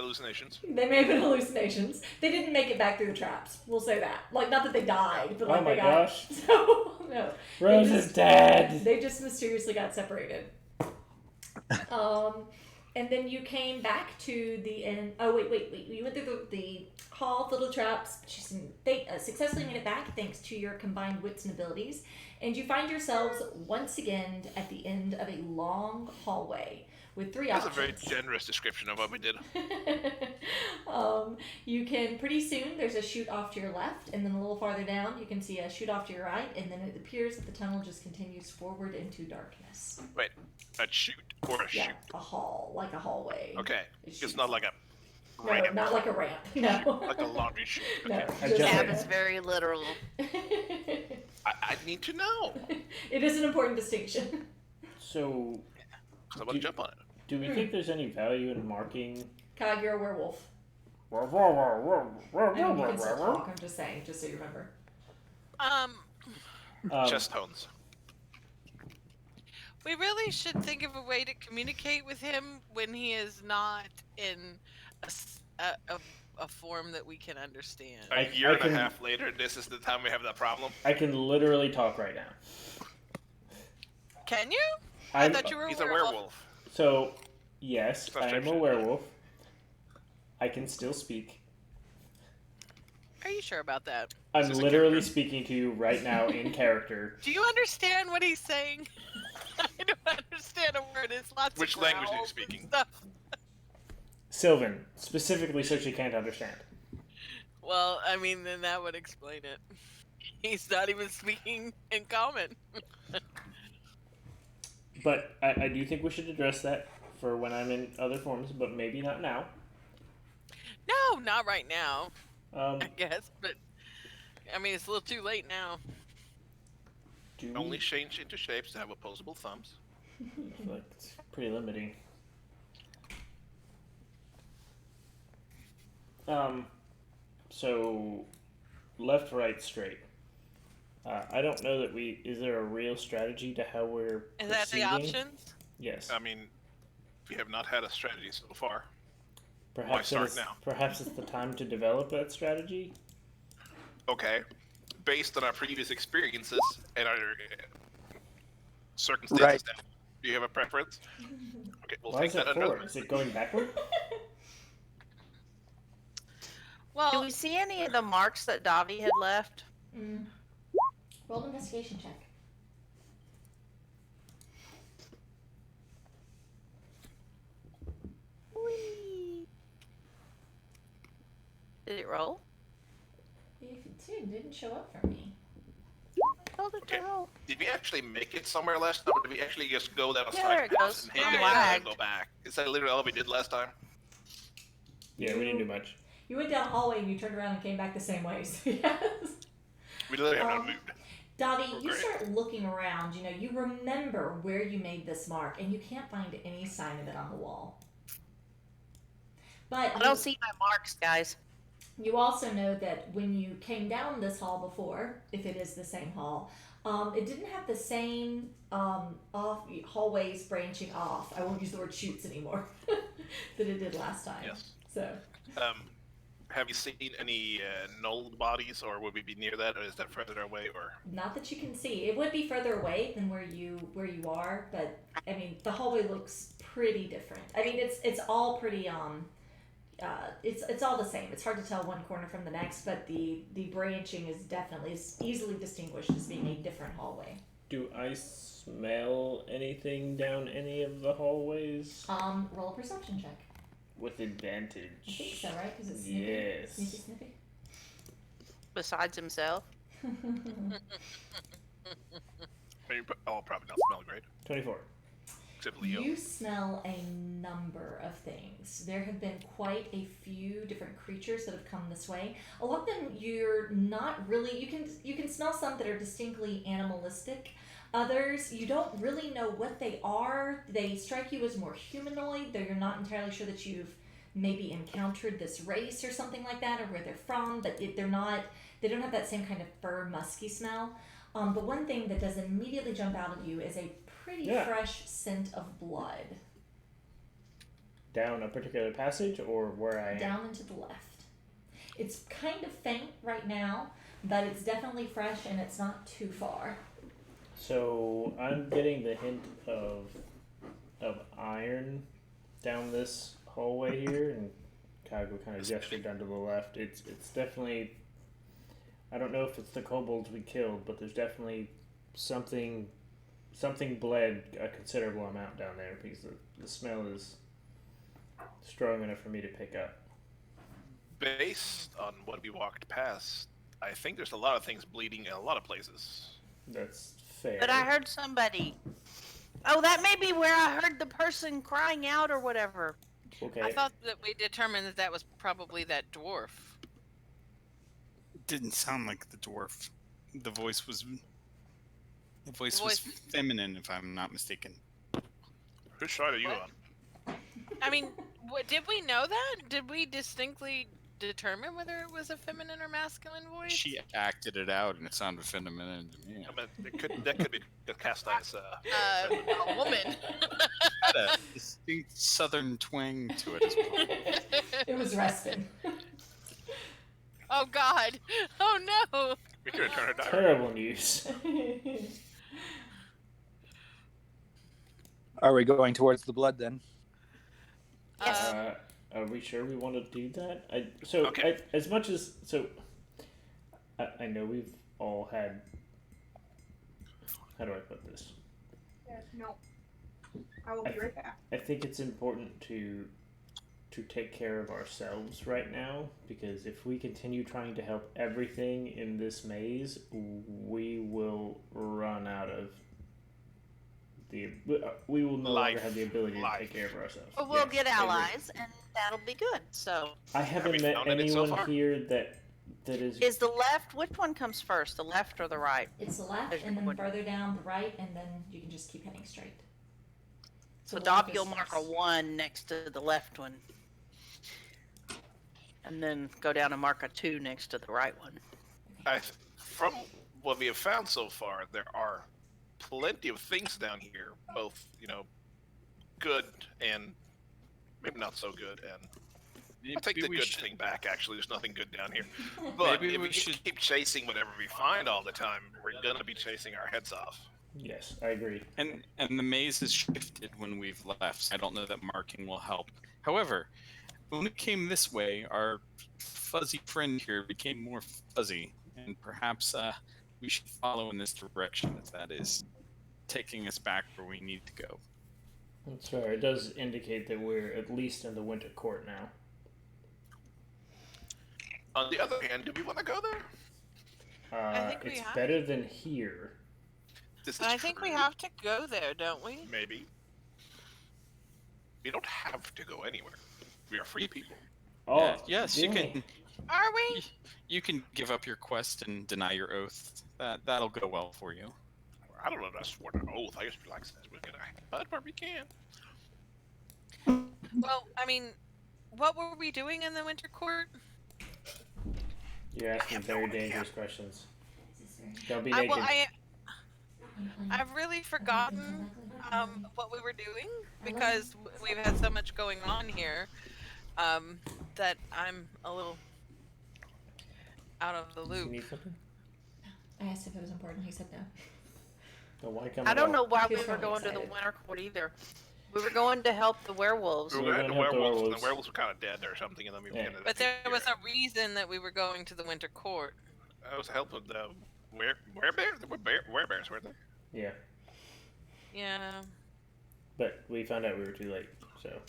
hallucinations. They may have been hallucinations. They didn't make it back through the traps. We'll say that. Like, not that they died, but like Oh my they got. gosh. So no. Rose is dead. They just mysteriously got separated. And then you came back to the end. Oh wait! You went through the hall filled with traps. They successfully made it back thanks to your combined wits and abilities, and you find yourselves once again at the end of a long hallway with three options. That's a very generous description of what we did. You can pretty soon. There's a chute off to your left, and then a little farther down, you can see a chute off to your right, and then it appears that the tunnel just continues forward into darkness. Wait, a chute or a chute? A hall, like a hallway. Okay, it's not like a No, ramp. not like a ramp. No. Like a laundry chute. No, Okay. Gab is very literal. I need to know. It is an important distinction. So, Because I want to jump on it. do we think there's any value in marking? Kyle, you're a werewolf. I mean, you can still talk, I'm just saying, just so you remember. Chest tones. We really should think of a way to communicate with him when he is not in a form that we can understand. A year and a half later, this is the time we have that problem. I can literally talk right now. Can you? I thought you were He's a werewolf. So, yes, I am a werewolf. I can still speak. Are you sure about that? I'm literally speaking to you right now in character. Do you understand what he's saying? I don't understand a word. It's lots Which of language are you growls speaking? and stuff. Sylvan, specifically so she can't understand. Well, I mean, then that would explain it. He's not even speaking in common. But I do think we should address that for when I'm in other forms, but maybe not now. No, not right now, I guess. But, I mean, it's a little too late now. Only change into shapes to have opposable thumbs. I feel like it's pretty limiting. So, left, right, straight. I don't know that is there a real strategy to how we're Is that the options? Yes. I mean, we have not had a strategy so far. Perhaps Why start now? Perhaps it's the time to develop that strategy. Okay. Based on our previous experiences and our circumstances, Right. do you have a preference? Okay, we'll Why take is that that under. for? Is it going backward? Well, Do we see any of the marks that Davi had left? Roll an investigation check. Whee! Did it roll? It didn't show up for me. Told it Okay. to roll. Did we actually make it somewhere last time, or did we actually just go down a Yeah, side there it path goes. and hit I'm it and lagged. then go back? Is that literally all we did last time? Yeah, we didn't do much. You went down a hallway and you turned around and came back the same way. So yes. We literally have not moved. Davi, you Great. start looking around. You know, you remember where you made this mark, and you can't find any sign of it on the wall. But I don't see my marks, guys. you also know that when you came down this hall before, if it is the same hall, it didn't have the same hallways branching off. I won't use the word chutes anymore that it did last time. Yes. So. Have you seen any null bodies, or would we be near that, or is that further away, or? Not that you can see. It would be further away than where you are, but I mean the hallway looks pretty different. I mean it's all pretty it's all the same. It's hard to tell one corner from the next, but the branching is definitely easily distinguished as being a different hallway. Do I smell anything down any of the hallways? Roll a perception check. With advantage. I think so, right? Because it's snippy. Yes. Snippy. Besides himself. Oh, probably not smell great. 24. Except Leo. You smell a number of things. There have been quite a few different creatures that have come this way. A lot of them you're not really. You can smell some that are distinctly animalistic. Others, you don't really know what they are. They strike you as more humanoid, though you're not entirely sure that you've maybe encountered this race or something like that, or where they're from, but they don't have that same kind of fur, musky smell. But one thing that does immediately jump out at you is a pretty fresh scent of blood. down a particular passage or where I am? Down and to the left. It's kind of faint right now, but it's definitely fresh and it's not too far. So I'm getting the hint of iron down this hallway here, and Kago kind of gestured down to the left. It's definitely, I don't know if it's the kobolds we killed, but there's definitely something bled a considerable amount down there because the smell is strong enough for me to pick up. Based on what we walked past, I think there's a lot of things bleeding in a lot of places. That's fair. But I heard somebody. Oh, that may be where I heard the person crying out or whatever. Okay. I thought that we determined that was probably that dwarf. Didn't sound like the dwarf. The voice was voice- feminine, if I'm not mistaken. Whose side are you What? on? I mean, did we know that? Did we distinctly determine whether it was a feminine or masculine voice? She acted it out, and it sounded feminine to me. I mean, that could be the cast ice. A woman. Had a distinct southern twang to it as well. It was resting. Oh God! Oh no! We could have turned her down. Terrible news. Are we going towards the blood then? Yes. Are we sure we want to do that? Okay. As much as I know we've all had. How do I put this? No. I will be right back. I think it's important to take care of ourselves right now, because if we continue trying to help everything in this maze, we will run out of we will no longer have the ability to take care of ourselves. But we'll Yes, get I agree. allies, and that'll be good. So, I haven't we met found any so anyone far? here that is. is the left? Which one comes first, the left or the right? It's the left, There's and your then point. further down the right, and then you can just keep heading straight. So, the Dob, left you'll is mark a first. 1 next to the left one. And then go down and mark a 2 next to the right one. From what we have found so far, there are plenty of things down here, both good and maybe not so good. And I'll take the good thing back. Actually, there's nothing good down here. But Maybe if we we should- keep chasing whatever we find all the time, we're gonna be chasing our heads off. Yes, I agree. And the maze has shifted when we've left. So I don't know that marking will help. However, when we came this way, our fuzzy friend here became more fuzzy, and perhaps we should follow in this direction, if that is taking us back where we need to go. That's fair. It does indicate that we're at least in the winter court now. On the other hand, do we want to go there? I think we It's have better than here. This is I think we true. have to go there, don't we? Maybe. We don't have to go anywhere. We are free people. Oh, Yeah, yes, you really? can. Are we? You can give up your quest and deny your oath. That'll go well for you. I don't know if I swore an oath. I used to be like, we're gonna, but we can. Well, I mean, what were we doing in the winter court? You're asking have no very idea. dangerous questions. Is this Don't be I, naked. well, very- I've really forgotten what we were doing because we've had so much going on here that I'm a little out of the You loop. need something? I asked if it was important. He said no. Then why come I at don't all? know why He we was were probably going to the excited. winter court either. We were going to help the werewolves. We We're were gonna at the help the werewolves, and werewolves. the werewolves were kind of dead or something, and then we Yeah. ended up But there here. was a reason that we were going to the winter court. I was helping the werebears. There were werebears, weren't there? Yeah, Yeah. but we found out we were too late. So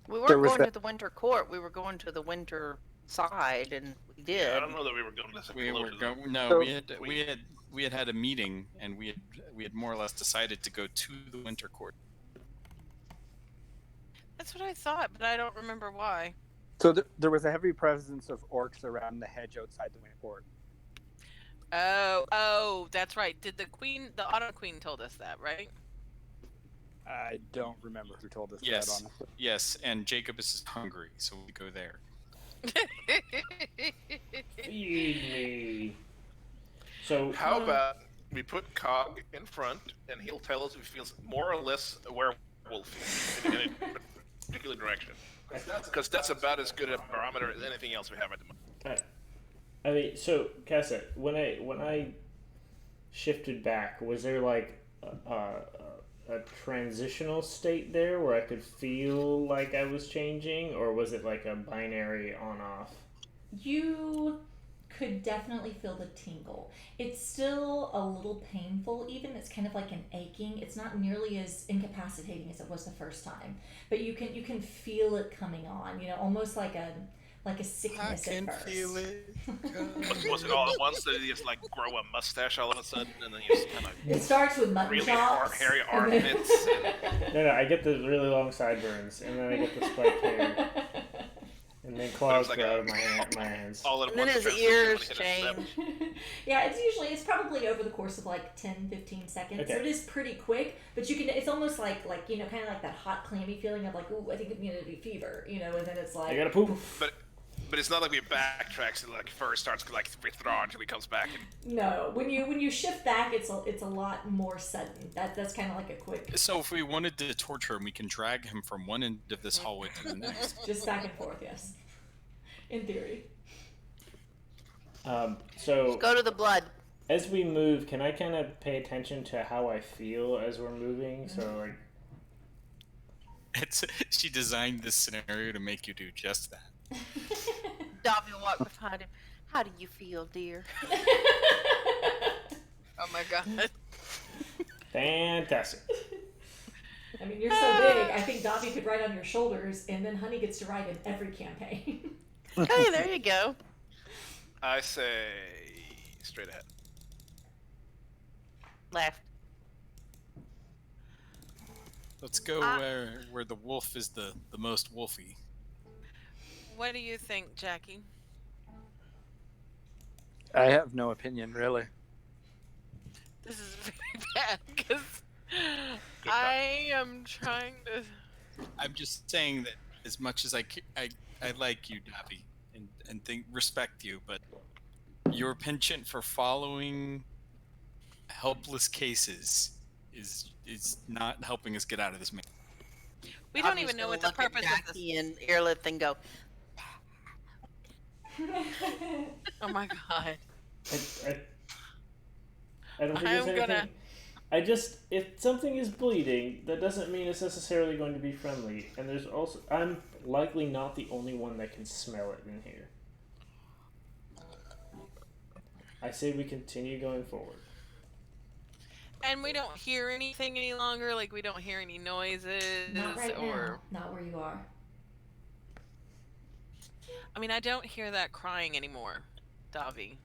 We There weren't was going that- to the winter court. We were going to the winter side, and we did. Yeah, I don't know that we were going to. We were going. No, So- we had had a meeting, and we had more or less decided to go to the winter court. That's what I thought, but I don't remember why. So there was a heavy presence of orcs around the hedge outside the winter court. Oh, that's right. Did the Autumn Queen told us that, right? I don't remember who told us Yes. that, honestly. Yes, and Jacob is hungry, so we go there. feed me. So How about we put Cog in front, and he'll tell us if he feels more or less a werewolf in a particular direction. because that's about as good a barometer as anything else we have at the moment. I mean, so Casa, when I shifted back, was there like a transitional state there where I could feel like I was changing, or was it like a binary on-off? You could definitely feel the tingle. It's still a little painful, even. It's kind of like an aching. It's not nearly as incapacitating as it was the first time, but you can feel it coming on. Almost like a sickness at first. Feel it. Was it all at once? Did you just like grow a mustache all of a sudden, and then you just kind of It starts with mutton really chops. hairy and then- armpits? No, I get the really long sideburns, and then I get the spiked hair, and then claws like grow a- out of my hands. All at And then once. his transition when ears he hit a step. change. Yeah, it's probably over the course of like 10-15 seconds. Okay. So it is pretty quick, but it's almost like kind of like that hot clammy feeling of like, ooh, I think it's gonna be fever, and then it's like I gotta poop. But it's not like we backtrack, so like first starts to like withdraw until he comes back. And No, when you shift back, it's a lot more sudden. That's kind of like a quick, So if we wanted to torture him, we can drag him from one end of this hallway to the next. just back and forth. Yes, in theory. So Go to the blood. as we move, can I kind of pay attention to how I feel as we're moving? So like, She designed this scenario to make you do just that. Dobby will walk behind him. How do you feel, dear? Oh my god. fantastic. I mean, you're so big. I think Dobby could ride on your shoulders, and then Honey gets to ride in every campaign. Hey, there you go. I say straight ahead. Left. Let's go where the wolf is the most wolfy. What do you think, Jackie? I have no opinion, really. This is very bad because I am trying to. I'm just saying that as much as I like you, Dobby, and respect you, but your penchant for following helpless cases is not helping us get out of this mess. We don't Dobby's even know gonna what the look at purpose of this. Jackie and Earlith and go, Oh my god. I don't think I'm there's anything. gonna- I just, if something is bleeding, that doesn't mean it's necessarily going to be friendly. And there's also, I'm likely not the only one that can smell it in here. I say we continue going forward. And we don't hear anything any longer. Like we don't hear any noises Not right or. now. Not where you are. I mean, I don't hear that crying anymore, Davi.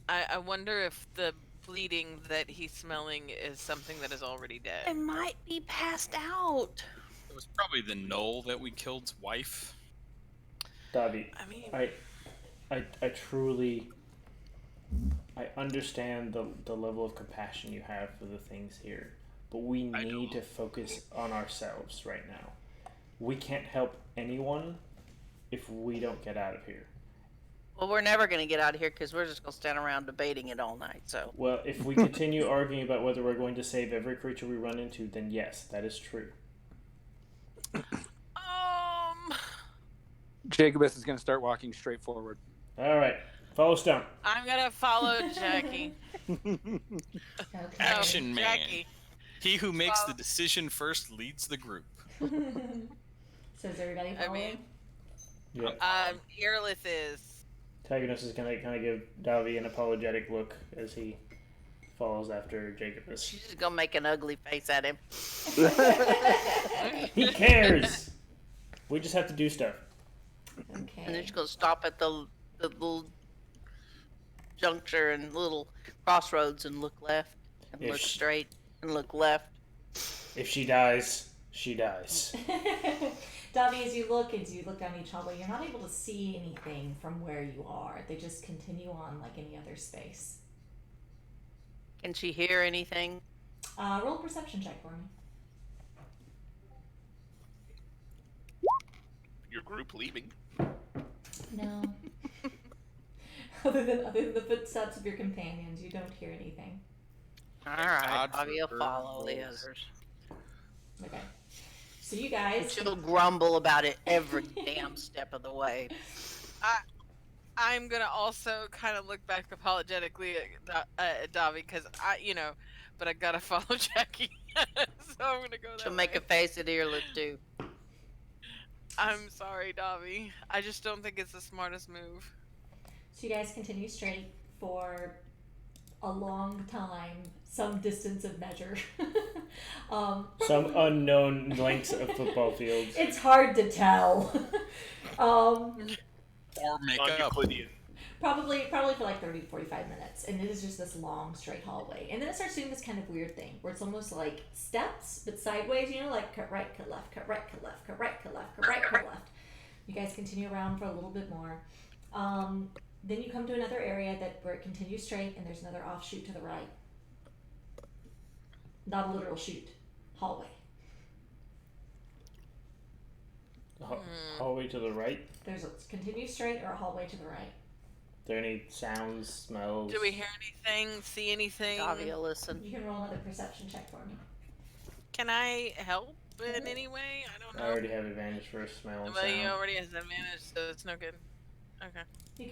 I wonder if the bleeding that he's smelling is something that is already I dead. might be passed out. It was probably the Knoll that we killed's wife. Dobby, I mean, I truly, I understand the level of compassion you have for the things here, but we I need don't. to focus on ourselves right now. We can't help anyone if we don't get out of here. Well, we're never going to get out of here because we're just going to stand around debating it all night. So Well, if we continue arguing about whether we're going to save every creature we run into, then yes, that is true. Jacobus is going to start walking straight forward. All right, follow Stone. I'm gonna follow Jackie. Okay. Action man. Jackie. He who makes the decision first leads the group. So is everybody I following? mean, Yeah. Earlith is. Tagonus is gonna kind of give Davi an apologetic look as he follows after Jacobus. she's just going to make an ugly face at him. He cares. We just have to do stuff. Okay. And then she's going to stop at the little juncture and little crossroads and look left and If look she- straight and look left. If she dies, she dies. Dobby, as you look down each hallway, you're not able to see anything from where you are. They just continue on like any other space. Can she hear anything? Roll a perception check for me. Your group leaving. No. other than the footsteps of your companions, you don't hear anything. All right, God Bobby will for follow the rolls. others. Okay. So you guys. She'll grumble about it every damn step of the way. I'm gonna also kind of look back apologetically at Davi because but I gotta follow Jackie, so I'm gonna go that She'll way. make a face at Earlip too. I'm sorry, Davi. I just don't think it's the smartest move. So you guys continue straight for a long time, some distance of measure. Some unknown lengths of football fields. It's hard to tell. Or make up. Non-Euclidean. Probably for like 30 to 45 minutes. And it is just this long, straight hallway. And then it starts doing this kind of weird thing where it's almost like steps, but sideways, like cut right, cut left, cut right, cut left, cut right, cut left, cut right, cut left. You guys continue around for a little bit more. Then you come to another area where it continues straight and there's another offshoot to the right. Not a literal shoot. Hallway. Hallway to the right? There's a continue straight or a hallway to the right. Are there any sounds, smells? Do we hear anything? See anything? Davia, listen. You can roll another perception check for me. Can I help in any way? I don't know. I already have advantage for smell and Well, sound. you already has advantage, so it's no good. Okay.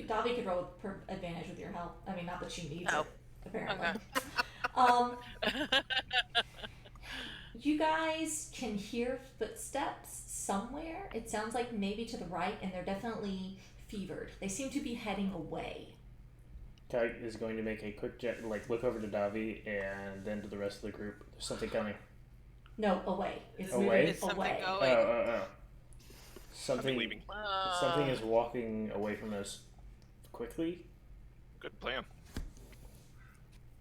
Davi could roll with advantage with your help. I mean, not that she needs Oh. it, apparently. Okay. You guys can hear footsteps somewhere. It sounds like maybe to the right, and they're definitely fevered. They seem to be heading away. Kai is going to make a quick look over to Davi and then to the rest of the group. There's something coming. No, away. It's Away? moving Is something away. going? Something leaving. Something is walking away from us quickly. Good plan.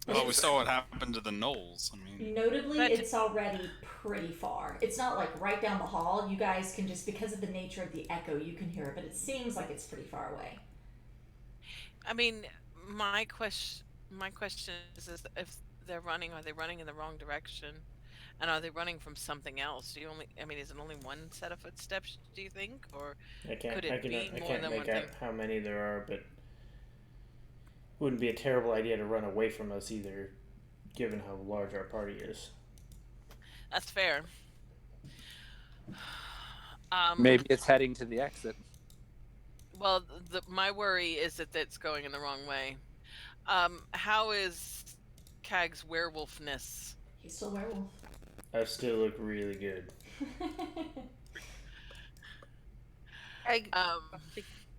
Well, we saw what happened to the Knolls. I mean, Notably, But- it's already pretty far. It's not like right down the hall. You guys can just, because of the nature of the echo, you can hear it, but it seems like it's pretty far away. I mean, my question is if they're running, are they running in the wrong direction? And are they running from something else? Is it only one set of footsteps, do you think? Or I can't could it be more can't than make one out thing? how many there are, but wouldn't be a terrible idea to run away from us either, given how large our party is. That's fair. Maybe it's heading to the exit. Well, my worry is that it's going in the wrong way. How is Kag's werewolfness? He's still werewolf. I still look really good.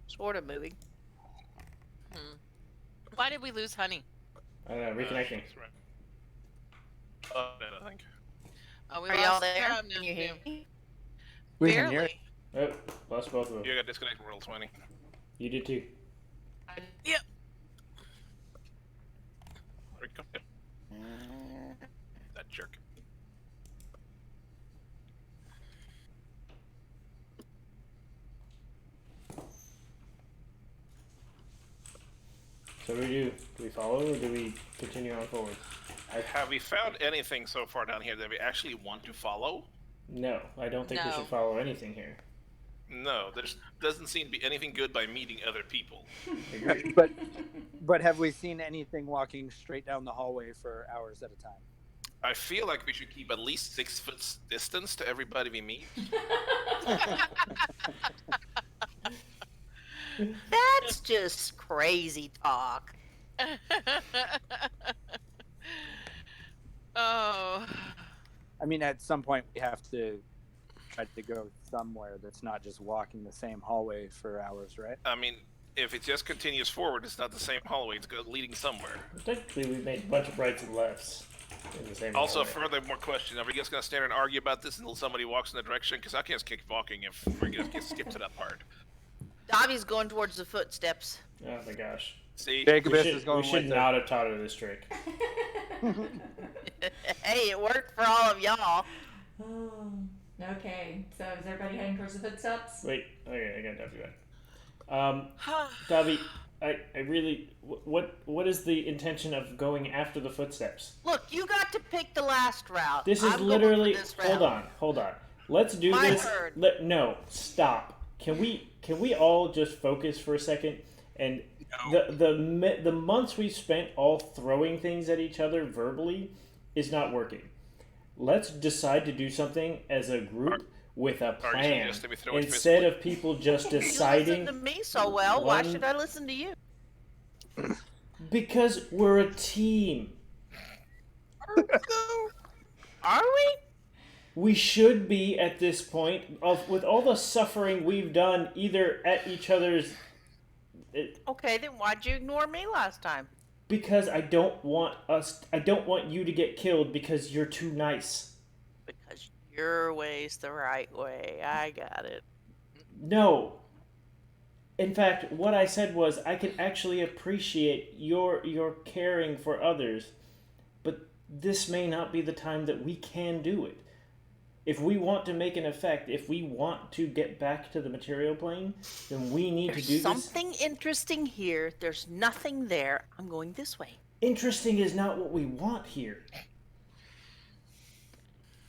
Sort of moving. Why did we lose Honey? I don't know, reconnecting. That's right. I think. Oh, we Are lost y'all there? Crab now, Can you hear too. me? We can hear Barely. it. Oh, lost both of them. You got disconnected roll 20. You did too. Yep. There we go. Yep. That jerk. So what do we do? Do we follow or do we continue on forward? Have we found anything so far down here that we actually want to follow? No, I don't think we No. should follow anything here. No, there doesn't seem to be anything good by meeting other people. Agreed. But have we seen anything walking straight down the hallway for hours at a time? I feel like we should keep at least 6 foot distance to everybody we meet. That's just crazy talk. Oh. I mean, at some point we have to try to go somewhere that's not just walking the same hallway for hours, right? I mean, if it just continues forward, it's not the same hallway. It's leading somewhere. Technically, we made a bunch of rights and lefts in the same Also, hallway. further more question: are we just gonna stand and argue about this until somebody walks in the direction? Because I can't just keep walking if we're gonna get skipped to that part. Davi's going towards the footsteps. Oh my gosh. See, Jacobus We is should, going we should with not have taught her this trick. Hey, it worked for all of y'all. Oh, okay, so is everybody heading towards the footsteps? Wait, okay, I got Davi back. Davi, I really, what is the intention of going after the footsteps? Look, you got to pick the last route. This is I'm going literally. for this Hold route. on. Let's do My this. turn. No, stop. Can we all just focus for a second? And No. the months we spent all throwing things at each other verbally is not working. Let's decide to do something as a group with a Are you plan suggesting we throw it instead physically? of people just You deciding. listen to me so well. Why one- should I listen to you? Because we're a team. Are we? We should be at this point with all the suffering we've done, either at each other's. Okay, then why'd you ignore me last time? Because I don't want you to get killed because you're too nice. Because your way's the right way. I got it. No. In fact, what I said was I can actually appreciate your caring for others, but this may not be the time that we can do it. If we want to make an effect, if we want to get back to the material plane, then we need to do There's this. something interesting here. There's nothing there. I'm going this way. Interesting is not what we want here.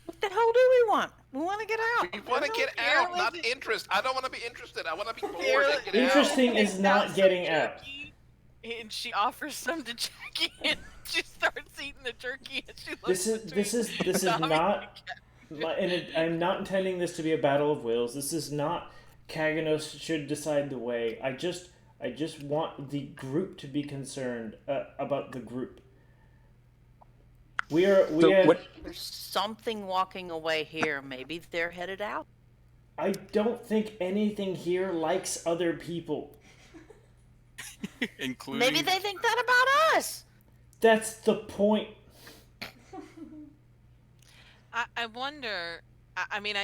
What the hell do we want? We want to get out. We want to get out, not interest. I don't want to be interested. I want to be bored and get Interesting is not Some getting out. jerky, and she offers some to Jackie, and she starts eating the jerky, and she looks. This is not. I'm not intending this to be a battle of wills. This is not Kaganos should decide the way. I just want the group to be concerned about the group. There's something walking away here. Maybe they're headed out. I don't think anything here likes other people. Including. Maybe they think that about us. That's the point. I wonder. I mean,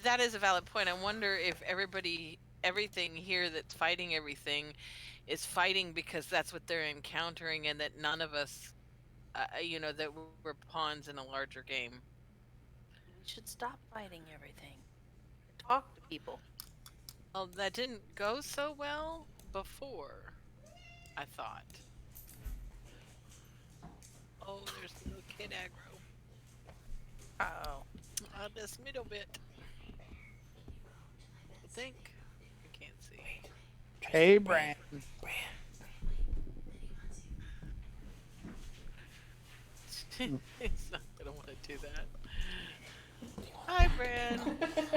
that is a valid point. I wonder if everything here that's fighting everything, is fighting because that's what they're encountering, and that none of us, that we're pawns in a larger game. We should stop fighting everything. Talk to people. Well, that didn't go so well before, I thought. Oh, there's the little kid aggro. Uh-oh. This middle bit. I think. I can't see. Hey, Brand. It's not gonna want to do that. Hi, Bran.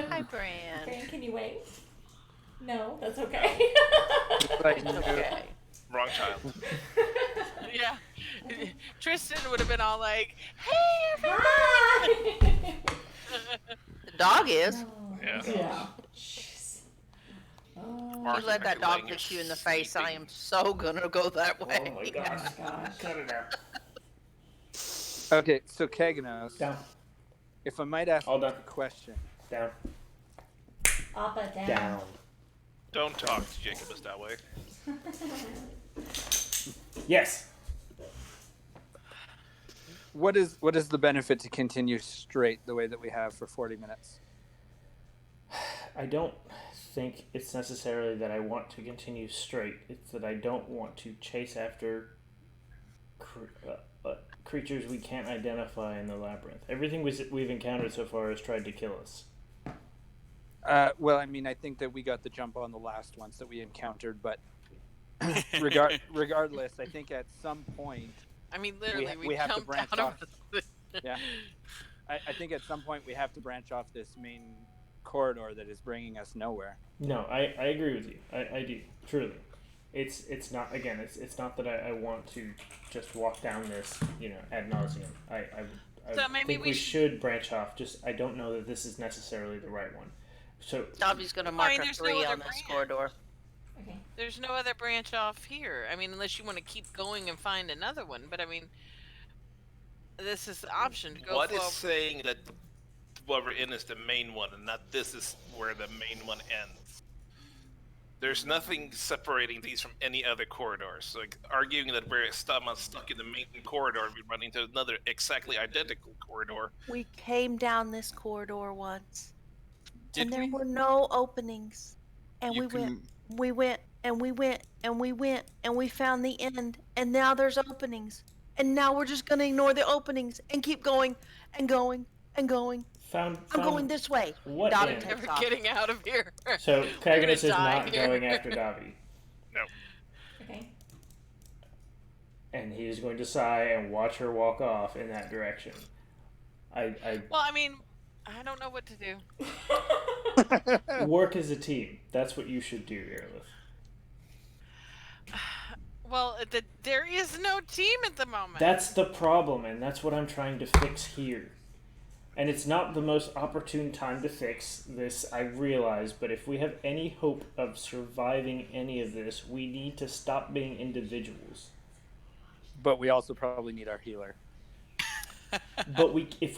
Hi, Brand. Okay, can you wait? No, that's okay. Like, Okay. Wrong child. Yeah. Tristan would have been all like, "Hey, Hi! The dog is. Yeah. Yeah. Jeez. Oh, You let that dog hit you in the face. I am so gonna go that way. Oh my gosh. gosh. Cut it out. Okay, so Kaganos, Down. if I might ask All you a done. question. Down. Appa down. Down. Don't talk to Jacobus that way. Yes. What is the benefit to continue straight the way that we have for 40 minutes? I don't think it's necessarily that I want to continue straight. It's that I don't want to chase after creatures we can't identify in the labyrinth. Everything we've encountered so far has tried to kill us. Well, I mean, I think that we got the jump on the last ones that we encountered, but regardless, I think at some point, I mean, literally, we have to jumped branch out off. of the... Yeah, I think at some point we have to branch off this main corridor that is bringing us nowhere. No, I agree with you. I do, truly. It's not, again, it's not that I want to just walk down this, ad nauseum. I So maybe think we we should branch off. Just I don't know that this is necessarily the right one. So Dobby's gonna mark a there's 3 no other on this branch. corridor. Okay. There's no other branch off here. I mean, unless you want to keep going and find another one. But I mean, this is the option to go What is forward. saying that what we're in is the main one and not this is where the main one ends? There's nothing separating these from any other corridors. Like arguing that we're stuck in the main corridor and we run into another exactly identical corridor. We came down this corridor once, Did and there we? were no openings. And You we went, can- we went, and we went, and we went, and we found the end. And now there's openings. And now we're just gonna ignore the openings and keep going and going and going. found. I'm going this way. What Dobby end? takes Never off. getting out of here. So We're gonna Kaganos is die not here. going after Davi, Okay. and he is going to sigh and watch her walk off in that direction. I Well, I mean, I don't know what to do. Work as a team. That's what you should do, Aerolith. Well, there is no team at the moment. That's the problem, and that's what I'm trying to fix here. And it's not the most opportune time to fix this, I realize, but if we have any hope of surviving any of this, we need to stop being individuals. But we also probably need our healer. But if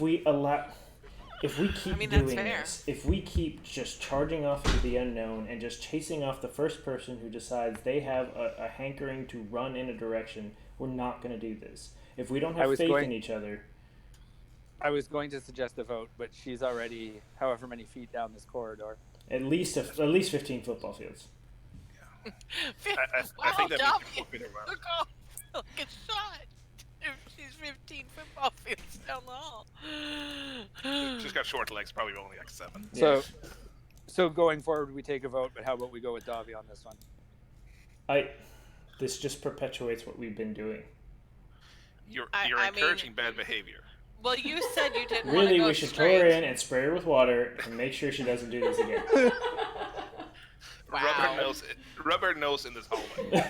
we keep that's doing fair. this, if we keep just charging off into the unknown and just chasing off the first person who decides they have a hankering to run in a direction, we're not going to do this. If we don't have faith in each other... I was going to suggest a vote, but she's already however many feet down this corridor. At least 15 football fields. I think that'd Dobby, be a around. look off like a shot. If she's 15 football fields down the hall. She's got short legs, probably only like 7. So going forward, we take a vote, but how about we go with Davi on this one? This just perpetuates what we've been doing. You're I encouraging bad behavior. Well, you said you didn't want to Really, go we should straight. throw her in and spray her with water and make sure she doesn't do this again. Wow. Rubber nose in this hallway.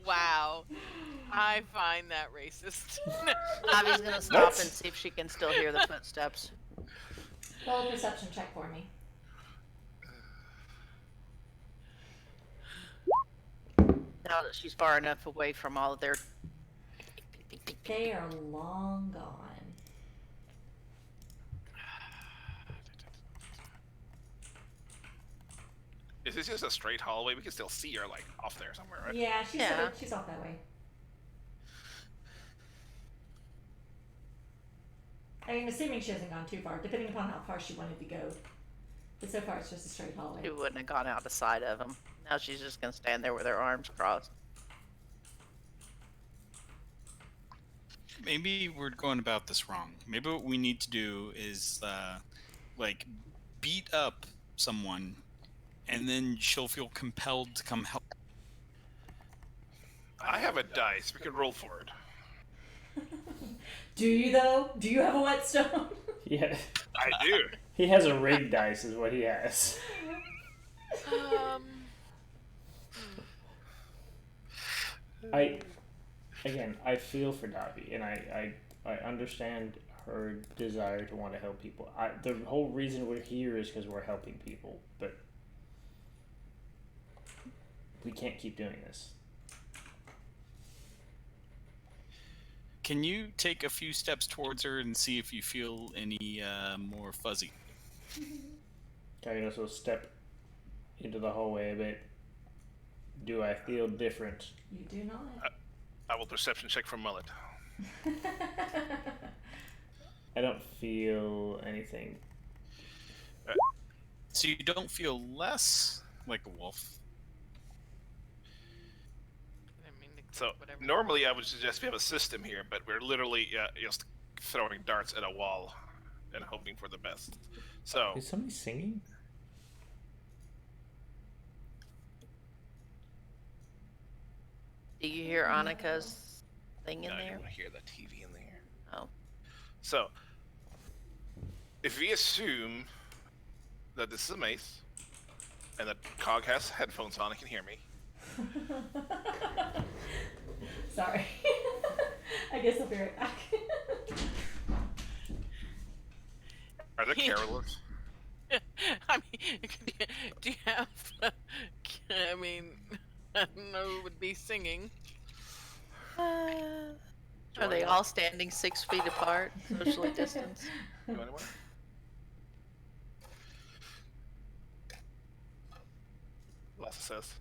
Wow. I find that racist. Abby's gonna stop and see if she can still hear the footsteps. Roll a perception check for me. Now that she's far enough away from all of their... They are long gone. Is this just a straight hallway? We can still see her like off there somewhere, right? Yeah, Yeah. She's off that way. I mean, assuming she hasn't gone too far, depending upon how far she wanted to go. But so far, it's just a straight hallway. She wouldn't have gone out the side of them. Now she's just gonna stand there with her arms crossed. Maybe we're going about this wrong. Maybe what we need to do is, like, beat up someone, and then she'll feel compelled to come help. I have a dice. We could roll for it. Do you, though? Do you have a whetstone? Yeah, I do. he has a rigged dice, is what he has. I feel for Davi, and I understand her desire to want to help people. The whole reason we're here is because we're helping people, but we can't keep doing this. Can you take a few steps towards her and see if you feel any more fuzzy? I can also step into the hallway a bit. Do I feel different? You do not. I will perception check for Mullet. I don't feel anything. So you don't feel less like a wolf. I mean, So whatever. normally I would suggest we have a system here, but we're literally just throwing darts at a wall and hoping for the best. So Is somebody singing? Do you hear Annika's thing in now you there? want to hear the TV in there. Oh. So if we assume that this is a mace and that Cog has headphones on and can hear me, Sorry. I guess I'll be right back. are there carolers? I mean, do you have? I mean, I don't know who would be singing. Are they all standing 6 feet apart, socially distanced? Go anywhere? Lassa says.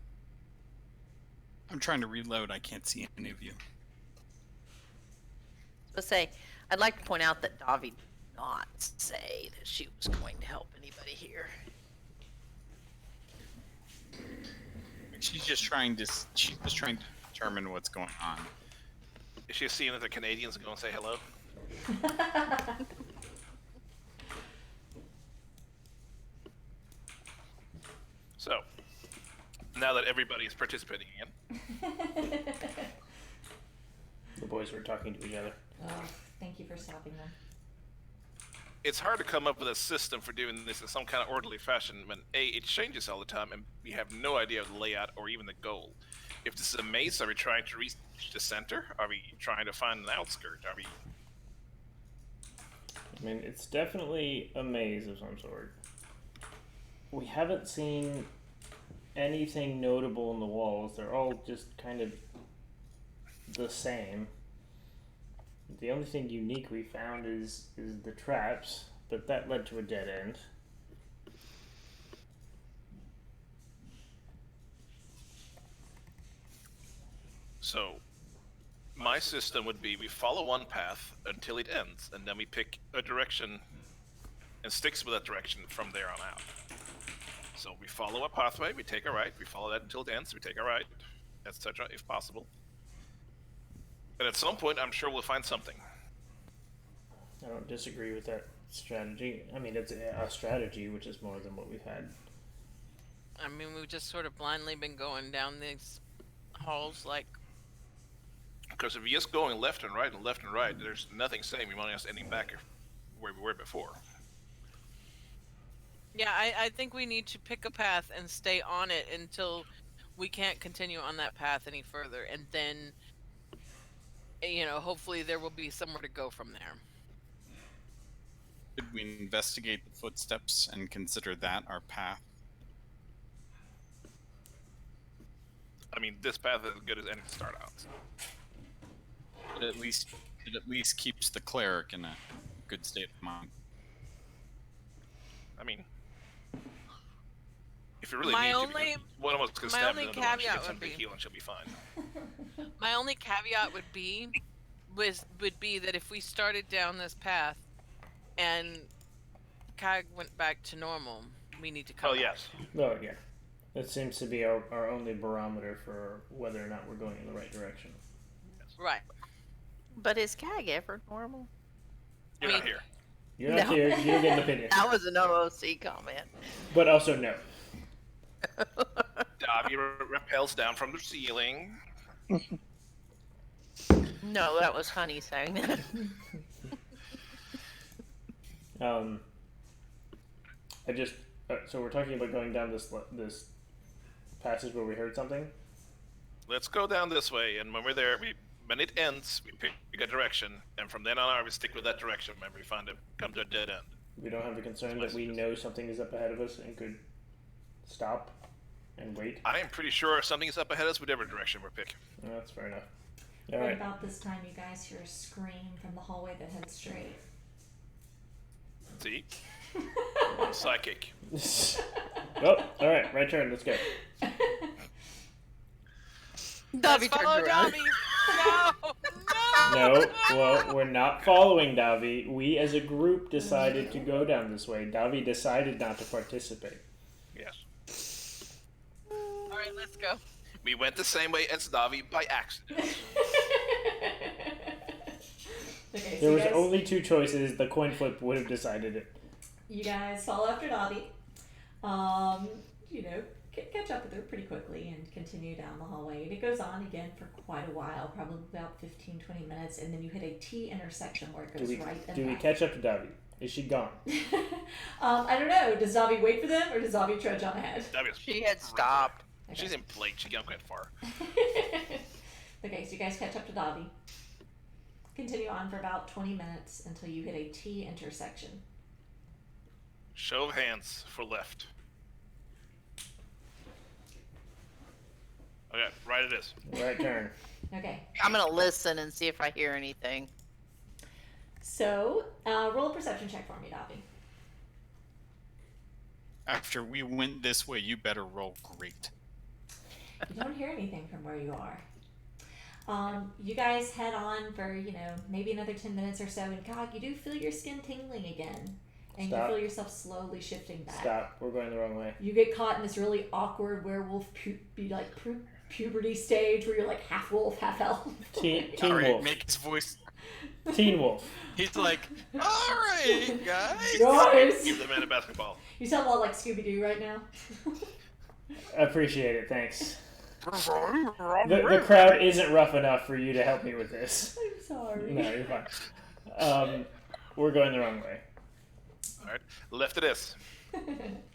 I'm trying to reload. I can't see any of you. So say, I'd like to point out that Davi did not say that she was going to help anybody here. She's just trying to determine what's going on. Is she seeing that the Canadians go and say hello? So, now that everybody is participating again, The boys were talking to each other. Oh, thank you for stopping them. it's hard to come up with a system for doing this in some kind of orderly fashion when A, it changes all the time and we have no idea of the layout or even the goal. If this is a maze, are we trying to reach the center? Are we trying to find an outskirt? Are we... I mean, it's definitely a maze of some sort. We haven't seen anything notable in the walls. They're all just kind of the same. The only thing unique we found is the traps, but that led to a dead end. So, my system would be we follow one path until it ends, and then we pick a direction and sticks with that direction from there on out. So we follow a pathway, we take a right, we follow that until it ends, we take a right, etc. if possible. And at some point, I'm sure we'll find something. I don't disagree with that strategy. I mean, it's a strategy, which is more than what we've had. I mean, we've just sort of blindly been going down these halls like. Because if you're just going left and right, there's nothing saying we want us ending back where we were before. Yeah, I think we need to pick a path and stay on it until we can't continue on that path any further, and then, you know, hopefully there will be somewhere to go from there. Should we investigate the footsteps and consider that our path? I mean, this path is as good as any to start out. It at least keeps the cleric in a good state of mind. I mean, if you really My need only- to, one of us can my stab only another one, she caveat gets some would big be- heal and she'll be fine. My only caveat would be that if we started down this path and Kag went back to normal, we need to come Oh, back. yes. Oh, yeah. That seems to be our only barometer for whether or not we're going in the right direction. Right. But is CAG ever normal? You're I not mean- here. You're not here. You don't get an opinion. That was an OOC comment. But also, no. Dobby repels down from the ceiling. No, that was Honey saying that. I just so we're talking about going down this passage where we heard something. Let's go down this way, and when we're there, when it ends, we pick a direction, and from then on, we stick with that direction. When we come to a dead end. We don't have the concern that we know something is up ahead of us and could stop and wait. I am pretty sure something is up ahead of us, whatever direction we're picking. Oh, that's fair enough. All Right right. about this time, you guys hear a scream from the hallway that heads straight. See? I'm psychic. Oh, all right. Right turn. Let's go. Dobby Let's follow turned around. Dobby. No. No, well, we're not following Davi. We as a group decided to go down this way. Davi decided not to participate. Yes. All right, let's go. We went the same way as Davi by accident. Okay, so There you was guys, only two choices. The coin flip would have decided it. you guys follow after Dobby. You know, catch up with her pretty quickly and continue down the hallway. And it goes on again for quite a while, probably about 15-20 minutes, and then you hit a T intersection where it goes right and Do we back. catch up to Davi? Is she gone? I don't know. Does Dobby wait for them, or does Dobby trudge on ahead? Davi's She had stopped. Okay. She's in plate. She can't get far. Okay, so you guys catch up to Dobby. Continue on for about 20 minutes until you hit a T intersection. Show of hands for left. Okay, right it is. Right turn. Okay, I'm gonna listen and see if I hear anything. so roll a perception check for me, Dobby. After we went this way, you better roll great. You don't hear anything from where you are. You guys head on for, maybe another 10 minutes or so, and God, you do feel your skin tingling again. And Stop. you feel yourself slowly shifting back. Stop. We're going the wrong way. You get caught in this really awkward werewolf puberty stage where you're like half wolf, half elf. Teen Alright, wolf. make his voice. Teen wolf. He's like, alright, guys. Guys! Give the man a basketball. You sound a lot like Scooby-Doo right now. I appreciate it. Thanks. The crowd isn't rough enough for you to help me with this. I'm sorry. No, you're fine. We're going the wrong way. right, left it is.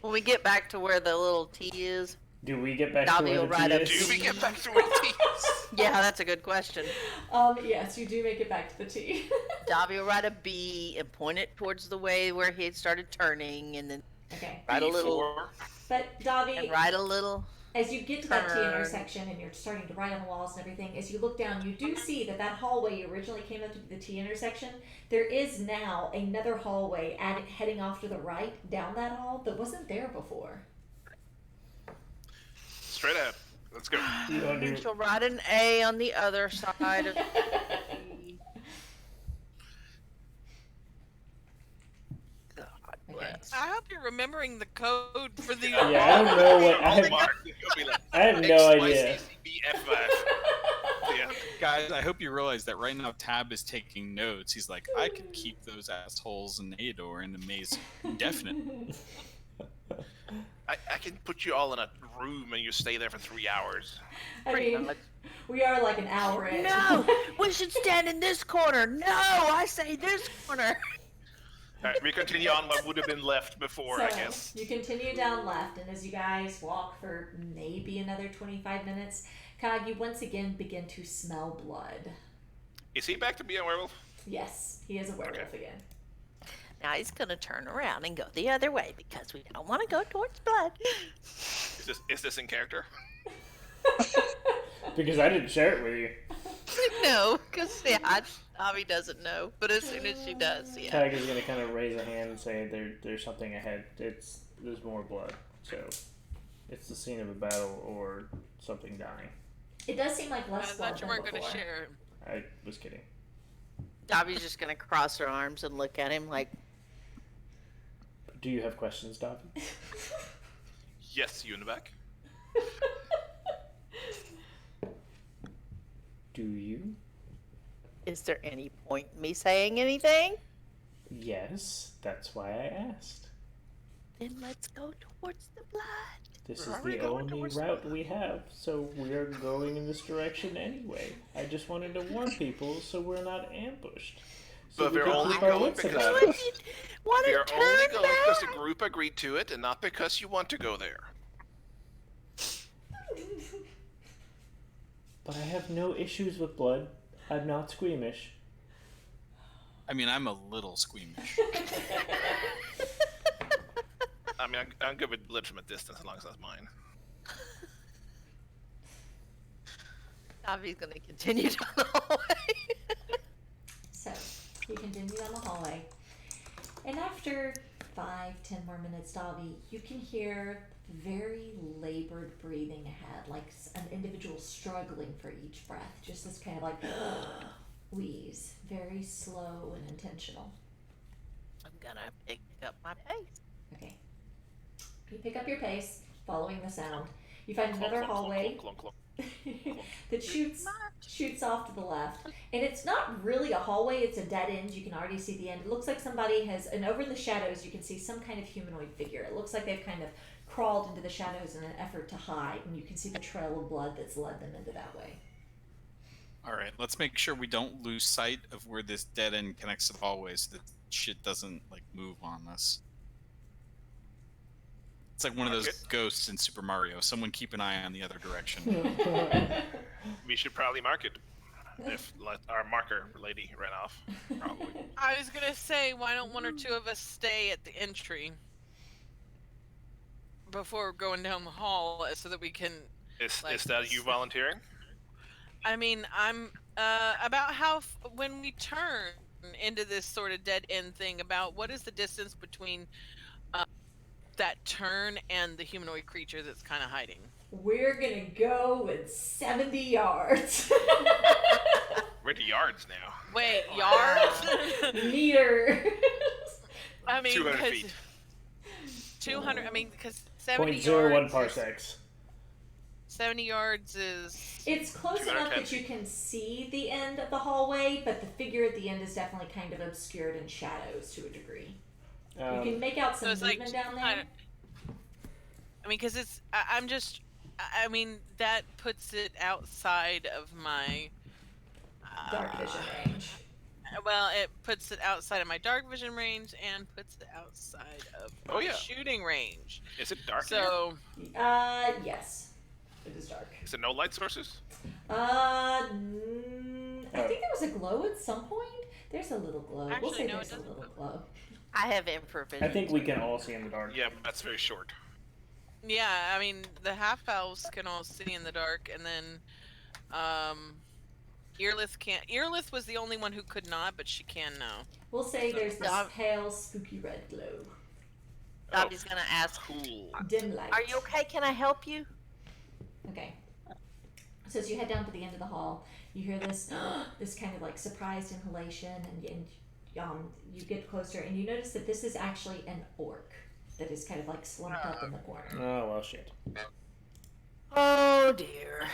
When we get back to where the little T is, Do we get back to Dobby where will the ride T up is? Do we get back to where it is? yeah, that's a good question. Yes, you do make it back to the T. Dobby will ride a B and point it towards the way where he had started turning, and then Okay. ride a little, B4. But Dobby, and ride a little. as you get to that T turn. intersection and you're starting to write on the walls and everything, as you look down, you do see that hallway you originally came up to the T intersection, there is now another hallway heading off to the right down that hall that wasn't there before. Straight ahead. Let's go. You wanna do- She'll ride an A on the other side of the T. God bless. I hope you're remembering the code for the. Yeah, I don't know what I Oh, have. Mark, you'll be like, I have no idea. XYCCBF5. Yeah. Guys, I hope you realize that right now Tab is taking notes. He's like, I could keep those assholes in Aedor in the maze indefinitely. I can put you all in a room and you stay there for 3 hours. I Pretty mean, much. we are like an hour in. No, we should stand in this corner. No, I say this corner. Alright, we continue on what would have been left before, I guess. You continue down left, and as you guys walk for maybe another 25 minutes, Cog, you once again begin to smell blood. Is he back to being a werewolf? Yes, he is a werewolf again. Now he's gonna turn around and go the other way because we don't want to go towards blood. Is this in character? Because I didn't share it with you. No, because Dobby doesn't know. But as soon as she does, yeah. Tag is gonna kind of raise a hand and say there's something ahead. There's more blood. So it's the scene of a battle or something dying. It does seem like I less blood thought you than weren't going to before. share. I was kidding. Dobby's just gonna cross her arms and look at him like, Do you have questions, Dobby? Yes, you in the back. Do you? is there any point in me saying anything? Yes, that's why I asked. Then let's go towards the blood. This is Are we the going only towards route we have, so we're going in this direction anyway. I just wanted to warn people so we're not ambushed. So But we we're can only keep our going wits because- about What it. you want We to are turn only going because the back? group agreed to it and not because you want to go there. But I have no issues with blood. I'm not squeamish. I mean, I'm a little squeamish. I mean, I'm good with blood from a distance as long as that's mine. Dobby's gonna continue down the hallway. So, you continue down the hallway. And after 5-10 more minutes, Dobby, you can hear very labored breathing ahead, like an individual struggling for each breath. Just this kind of like wheeze. Very slow and intentional. I'm gonna pick up my pace. Okay. You pick up your pace, following the sound. You find Clunk, another clunk, hallway clunk, clunk, that shoots off to the left, and it's not really a hallway, it's a dead end. You can already see the end. It looks like somebody has, and over in the shadows you can see some kind of humanoid figure. It looks like they've kind of crawled into the shadows in an effort to hide, and you can see the trail of blood that's led them into that way. All right, let's make sure we don't lose sight of where this dead end connects to the hallway so that shit doesn't like move on us. It's like one of those ghosts in Super Mario. Someone keep an eye on the other direction. We should probably mark it. If our marker lady ran off, probably. I was going to say, why don't one or two of us stay at the entry before going down the hall so that we can... Is Like- that you volunteering? I mean, I'm about when we turn into this sort of dead end thing, about what is the distance between that turn and the humanoid creature that's kind of hiding? We're gonna go with 70 yards. We're at the yards now. Wait, yards? Meter. I mean, 200 'cause feet. 200. I mean, because 70 0.01 yards. parsecs. 70 yards is. It's close enough 210 that you can see the end of the hallway, but the figure at the end is definitely kind of obscured in shadows to a degree. You can make out some So it's like movement down there. I mean, because it's. I'm just. I mean, that puts it outside of my. Dark vision range. Well, it puts it outside of my dark vision range and puts it outside of Oh, my yeah. shooting range. Is it dark in here? So, Yes. It is dark. Is it no light sources? I think there was a glow at some point. There's a little glow. We'll Actually, say no, it there's a doesn't. little glow. I have infravision. I think we can all see in the dark. Yeah, but that's very short. yeah, I mean, the half elves can all see in the dark, and then, Earlith can't. Earlith was the only one who could not, but she can now. We'll say there's this Dom- pale, spooky red glow. Dobby's gonna ask, Cool. Dim light. "Are you okay? Can I help you?" Okay. So as you head down to the end of the hall, you hear this this kind of like surprised inhalation, and you get closer, and you notice that this is actually an orc that is kind of like slumped up in the corner. Oh, well, shit. Oh dear.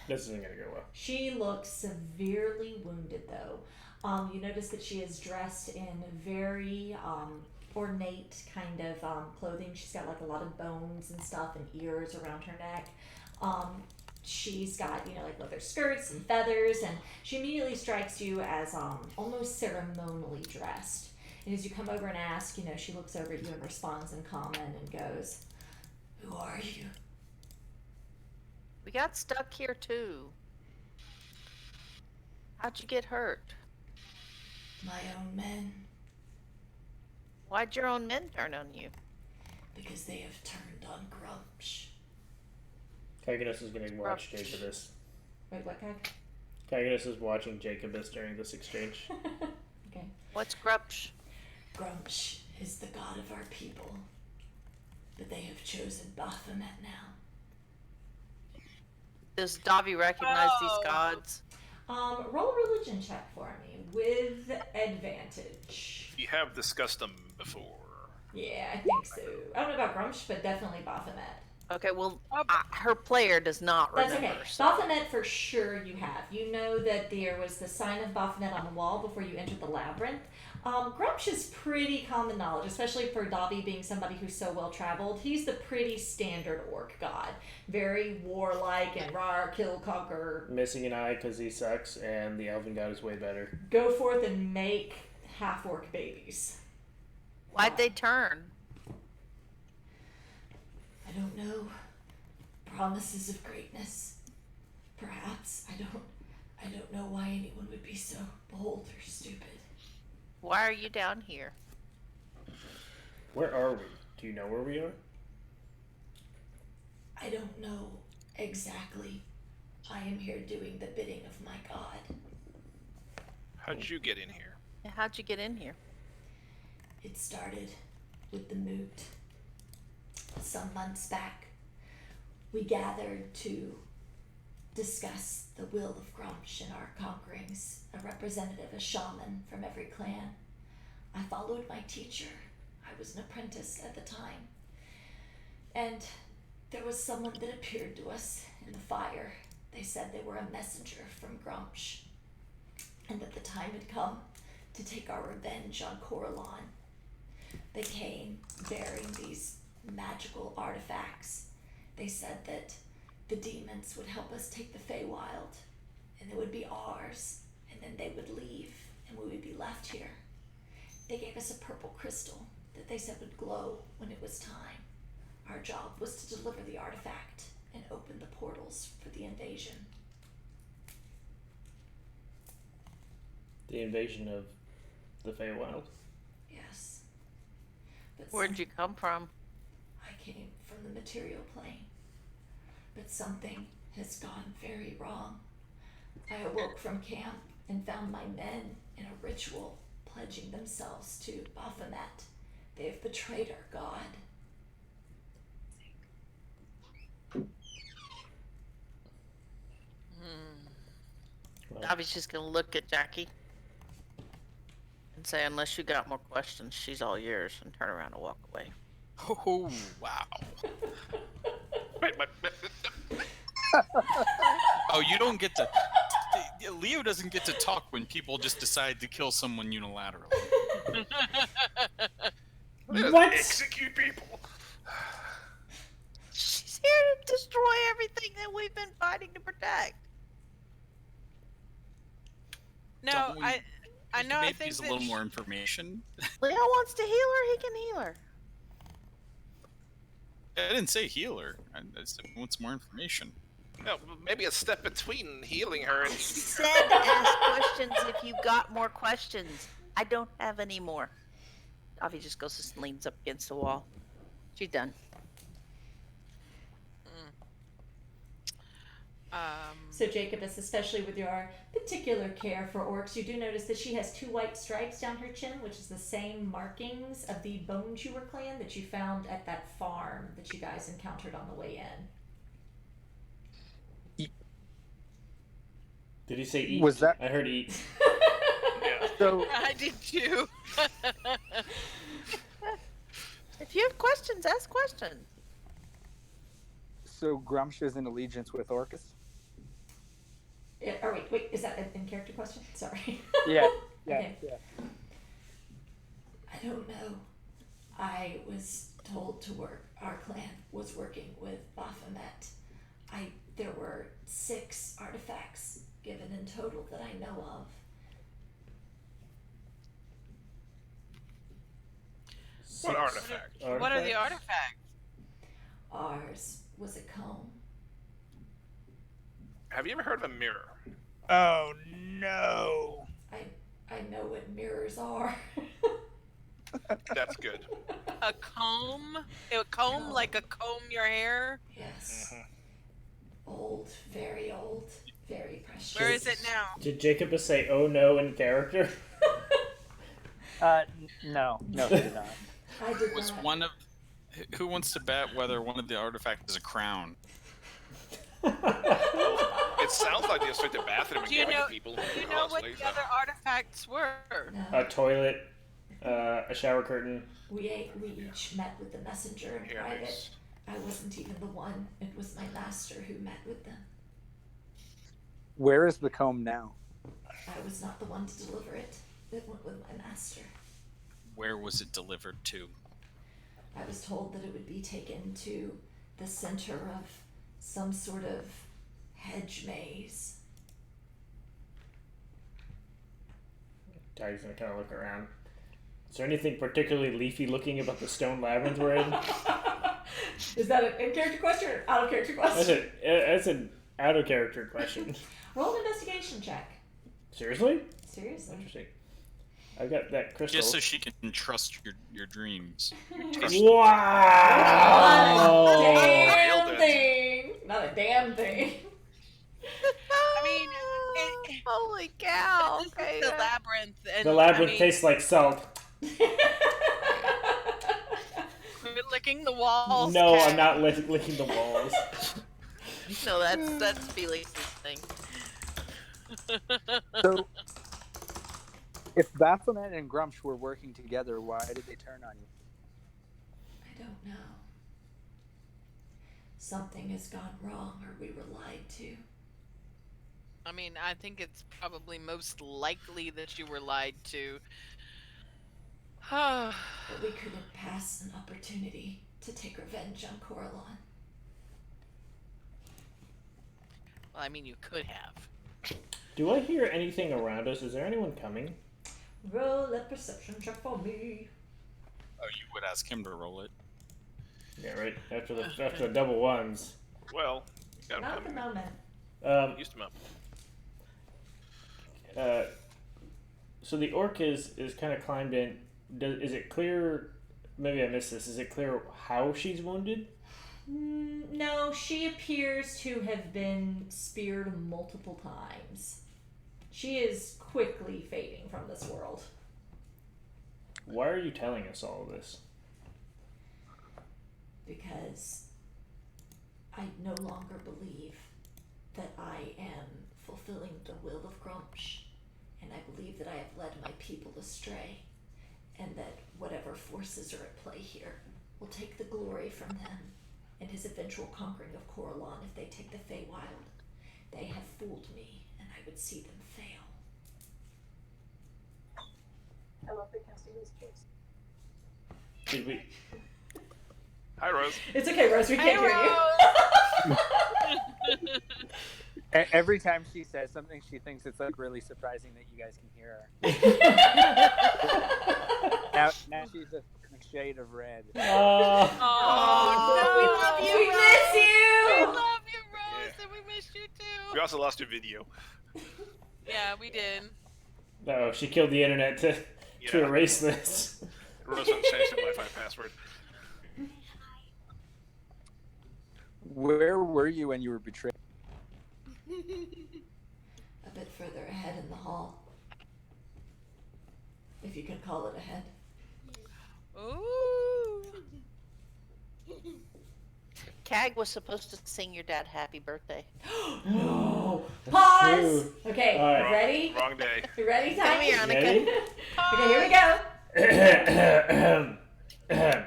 This isn't gonna go well. She looks severely wounded, though. You notice that she is dressed in very ornate kind of clothing. She's got like a lot of bones and stuff and ears around her neck. She's got, like leather skirts and feathers, and she immediately strikes you as almost ceremonially dressed. And as you come over and ask, she looks over at you and responds in common and goes, "Who are you?" We got stuck here too. How'd you get hurt? "My own men, Why'd your own men turn on you? because they have turned on Grumsh." Kaganus is gonna watch Jacobus. Wait, what, Kag? Kaganus is watching Jacobus during this exchange. Okay. What's Grumsh? Grumsh is the god of our people, but they have chosen Baphomet now. Does Dobby recognize Oh. these gods? Roll a religion check for me with advantage. You have discussed them before. Yeah, I think so. I don't know about Grumsh, but definitely Baphomet. Okay, well, her player does not That's remember. okay. so- Baphomet for sure you have. You know that there was the sign of Baphomet on the wall before you entered the labyrinth. Grumsh is pretty common knowledge, especially for Dobby being somebody who's so well traveled. He's the pretty standard orc god. Very warlike and rar, kill, conquer, Missing an eye because he sucks, and the elven god is way better. go forth and make half orc babies. Why'd they turn? I don't know. Promises of greatness. Perhaps. I don't know why anyone would be so bold or stupid. Why are you down here? Where are we? Do you know where we are? I don't know exactly. I am here doing the bidding of my god. How'd you get in here? How'd you get in here? It started with the moot. Some months back, we gathered to discuss the will of Grumsh and our conquerings, a representative, a shaman from every clan. I followed my teacher. I was an apprentice at the time. And there was someone that appeared to us in the fire. They said they were a messenger from Grumsh, and that the time had come to take our revenge on Coralon. They came bearing these magical artifacts. They said that the demons would help us take the Feywild, and it would be ours, and then they would leave, and we would be left here. They gave us a purple crystal that they said would glow when it was time. Our job was to deliver the artifact and open the portals for the invasion. The invasion of the Feywild. Yes. But Where'd you come from? I came from the material plane, but something has gone very wrong. I awoke from camp and found my men in a ritual pledging themselves to Baphomet. They have betrayed our god. Well, Dobby's just gonna look at Jackie and say, unless you got more questions, she's all yours, and turn around and walk away. Oh, wow. Wait, Oh, you don't get to. Leo doesn't get to talk when people just decide to kill someone unilaterally. What? Execute people. She's here to destroy everything that we've been fighting to protect. No, Don't we- I know. I Maybe think use a that little more information. Leo wants to heal her. He can heal her. I didn't say healer. I said he wants more information. No, maybe a step between healing her I and said to ask questions if you got more questions. I don't have any more. Avi just goes and leans up against the wall. She's done. So Jacobus, especially with your particular care for orcs, you do notice that she has 2 white stripes down her chin, which is the same markings of the Bone Chewer clan that you found at that farm that you guys encountered on the way in. Did he say eat? Was that- I heard eat. yeah. So I did too. If you have questions, ask questions. so Grumsh is in allegiance with Orcus? Yeah, or wait, is that an in-character question? Sorry. Yeah. Okay. Yeah. I don't know. I was told to work. Our clan was working with Baphomet. There were 6 artifacts given in total that I know of. What artifact? What are the artifacts? Ours was a comb. Have you ever heard of a mirror? Oh no. I know what mirrors are. That's good. A comb? A comb like a comb your hair? Yes. Old, very precious. Where is it now? Did Jacobus say "oh no" in character? No, he did not. I did Was not. one of who wants to bet whether one of the artifacts is a crown? It sounds like they just took the bathroom and Do you gave it know- to people. Do you know what constantly, the other artifacts were? No. A toilet, a shower curtain. We each met with the messenger in Here, private. there's- I wasn't even the one. It was my master who met with them. Where is the comb now? I was not the one to deliver it. It went with my master. Where was it delivered to? I was told that it would be taken to the center of some sort of hedge maze. Tiger's gonna kind of look around. Is there anything particularly leafy looking about the stone labyrinth we're in? Is that an in-character question or out of character question? That's an out of character question. Roll an investigation check. Seriously? Seriously. Interesting. I've got that crystal. Just so she can trust your dreams. Wow! Damn Nailed it. thing. Not a damn thing. I mean, Holy cow! this Okay, is the labyrinth. And, The labyrinth I mean, tastes like salt. We're licking the walls. No, Kat. I'm not licking the walls. No, that's Felix's thing. So, if Baphomet and Grumsh were working together, why did they turn on you? I don't know. Something has gone wrong or we were lied to. I mean, I think it's probably most likely that you were lied to. But we couldn't pass an opportunity to take revenge on Coralon. Well, I mean, you could have. Do I hear anything around us? Is there anyone coming? Roll a perception check for me. Oh, you would ask him to roll it. Yeah, right. After the double ones. Well, you got Not at the him moment. Used him up. So the orc is kind of climbed in. Is it clear? Maybe I missed this. Is it clear how she's wounded? No, she appears to have been speared multiple times. She is quickly fading from this world. Why are you telling us all of this? Because I no longer believe that I am fulfilling the will of Grumsh, and I believe that I have led my people astray, and that whatever forces are at play here will take the glory from them and his eventual conquering of Coralon if they take the Feywild. They have fooled me, and I would see them fail. I love the casting this case. Did we? Hi, Rose. It's okay, Rose, we Hey, can't hear you. Every time she says something, she thinks it's like really surprising that you guys can hear her. Now she's a shade of red. Oh, no. We love you, we miss We you. love you, Rose, Yeah. and we miss you too. We also lost your video. Yeah, we did. No, she killed the internet to Yeah. erase this. Rose wouldn't change the Wi-Fi password. Where were you when you were betrayed? A bit further ahead in the hall. If you can call it ahead. Ooh. Cag was supposed to sing your dad happy birthday. No. Pause. True. Okay, All right. ready? Wrong day. You ready, Come Tiny? here, Ready? Annika. Okay, here we go.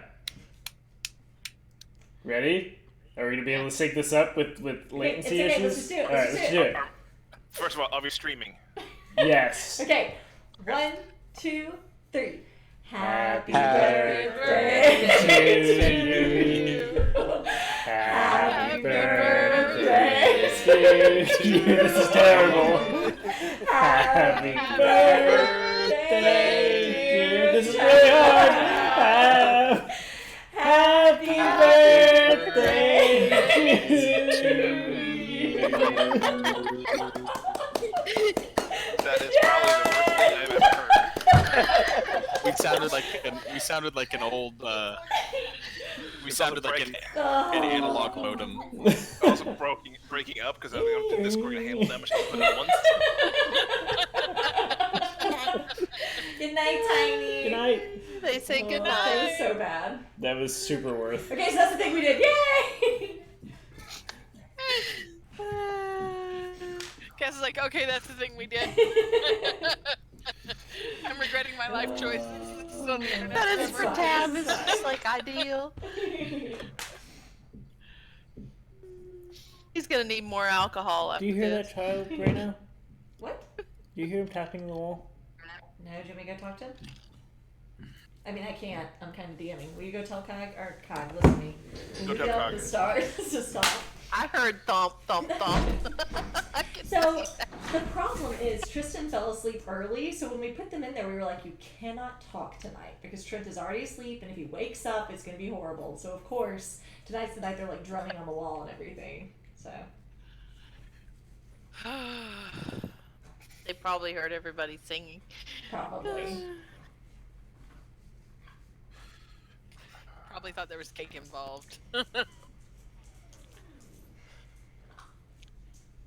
Ready? Are we gonna be able to sync this up with latency it's okay, issues? let's just do it, All let's right, just let's do do it. it. First of all, are we streaming? Yes. Okay, 1, 2, 3. Happy Happy birthday to you. Happy birthday to you. This is terrible. Happy birthday to you. This is really hard. Happy birthday to you. That is probably the worst thing I've ever heard. We sounded like an old. We sounded like an Oh. analog modem. Also breaking up because I don't think Discord can handle that much input at once. Good night, Tiny. Good night. They say good That night. was so bad. That was super worth. Okay, so that's the thing we did. Yay! Cass is like, okay, that's the thing we did. I'm regretting my life choices. This is on the internet. That is That's for fine. Tab. Is just like ideal. He's gonna need more alcohol after Do you hear this. that child right now? What? Do you hear him tapping the wall? No, do you want me to go talk to him? I mean, I can't. I'm kind of DMing. Will you go tell Cog? Or Cog, listen to me. Will Go you tell tell Cog. the stars to stop? I heard thump, thump, thump. I can So see that. the problem is Tristan fell asleep early, so when we put them in there, we were like, you cannot talk tonight because Trent is already asleep, and if he wakes up, it's going to be horrible. So of course, tonight's the night they're like drumming on the wall and everything. So They probably heard everybody singing. probably. Probably thought there was cake involved.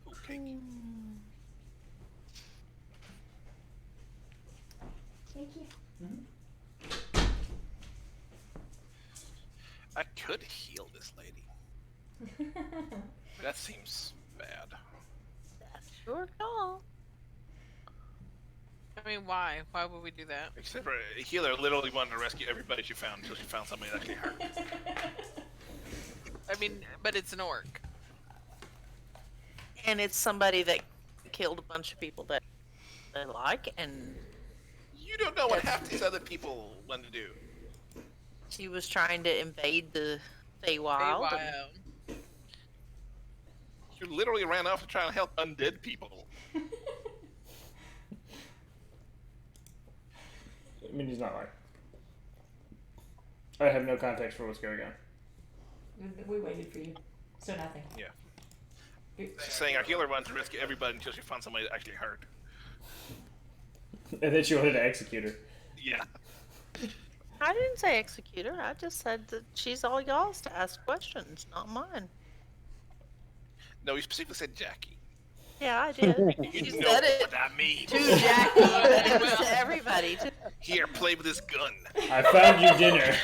Okay. Thank you. I could heal this lady. That seems bad. That's your call. I mean, why? Why would we do that? Except for a healer literally wanted to rescue everybody she found until she found somebody that actually hurt. I mean, but it's an orc. And it's somebody that killed a bunch of people that they like, and You don't know what half these other people want to do. she was trying to invade the Feywild. and- You literally ran off to try and help undead people. I mean, he's not lying. I have no context for what's going on. We waited for you, so nothing. Yeah. You- She's saying our healer wanted to rescue everybody until she found somebody that actually hurt. And then she wanted to execute her. Yeah. I didn't say executor. I just said that she's all y'all's to ask questions, not mine. No, you specifically said Jackie. Yeah, I did. You You know said it what I mean. to Jackie, but it was to everybody. To- Here, play with this gun. I found you dinner.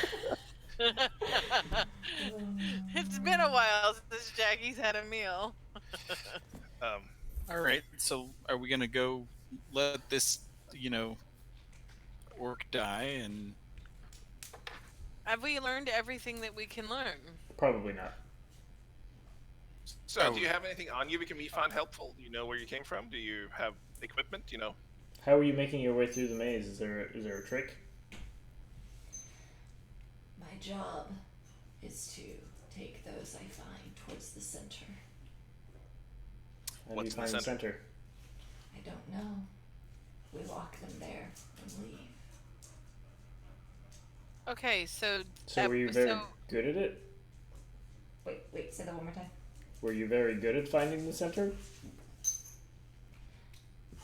It's been a while since Jackie's had a meal. All right, so are we gonna go let this, orc die and? Have we learned everything that we can learn? Probably not. So, do you have anything on you we find helpful? Do you know where you came from? Do you have equipment? How are you making your way through the maze? Is there a trick? My job is to take those I find towards the center. How do you What's in the find the center? center? I don't know. We lock them there and leave. Okay, so So were you very good at it? Wait, say that one more time. Were you very good at finding the center?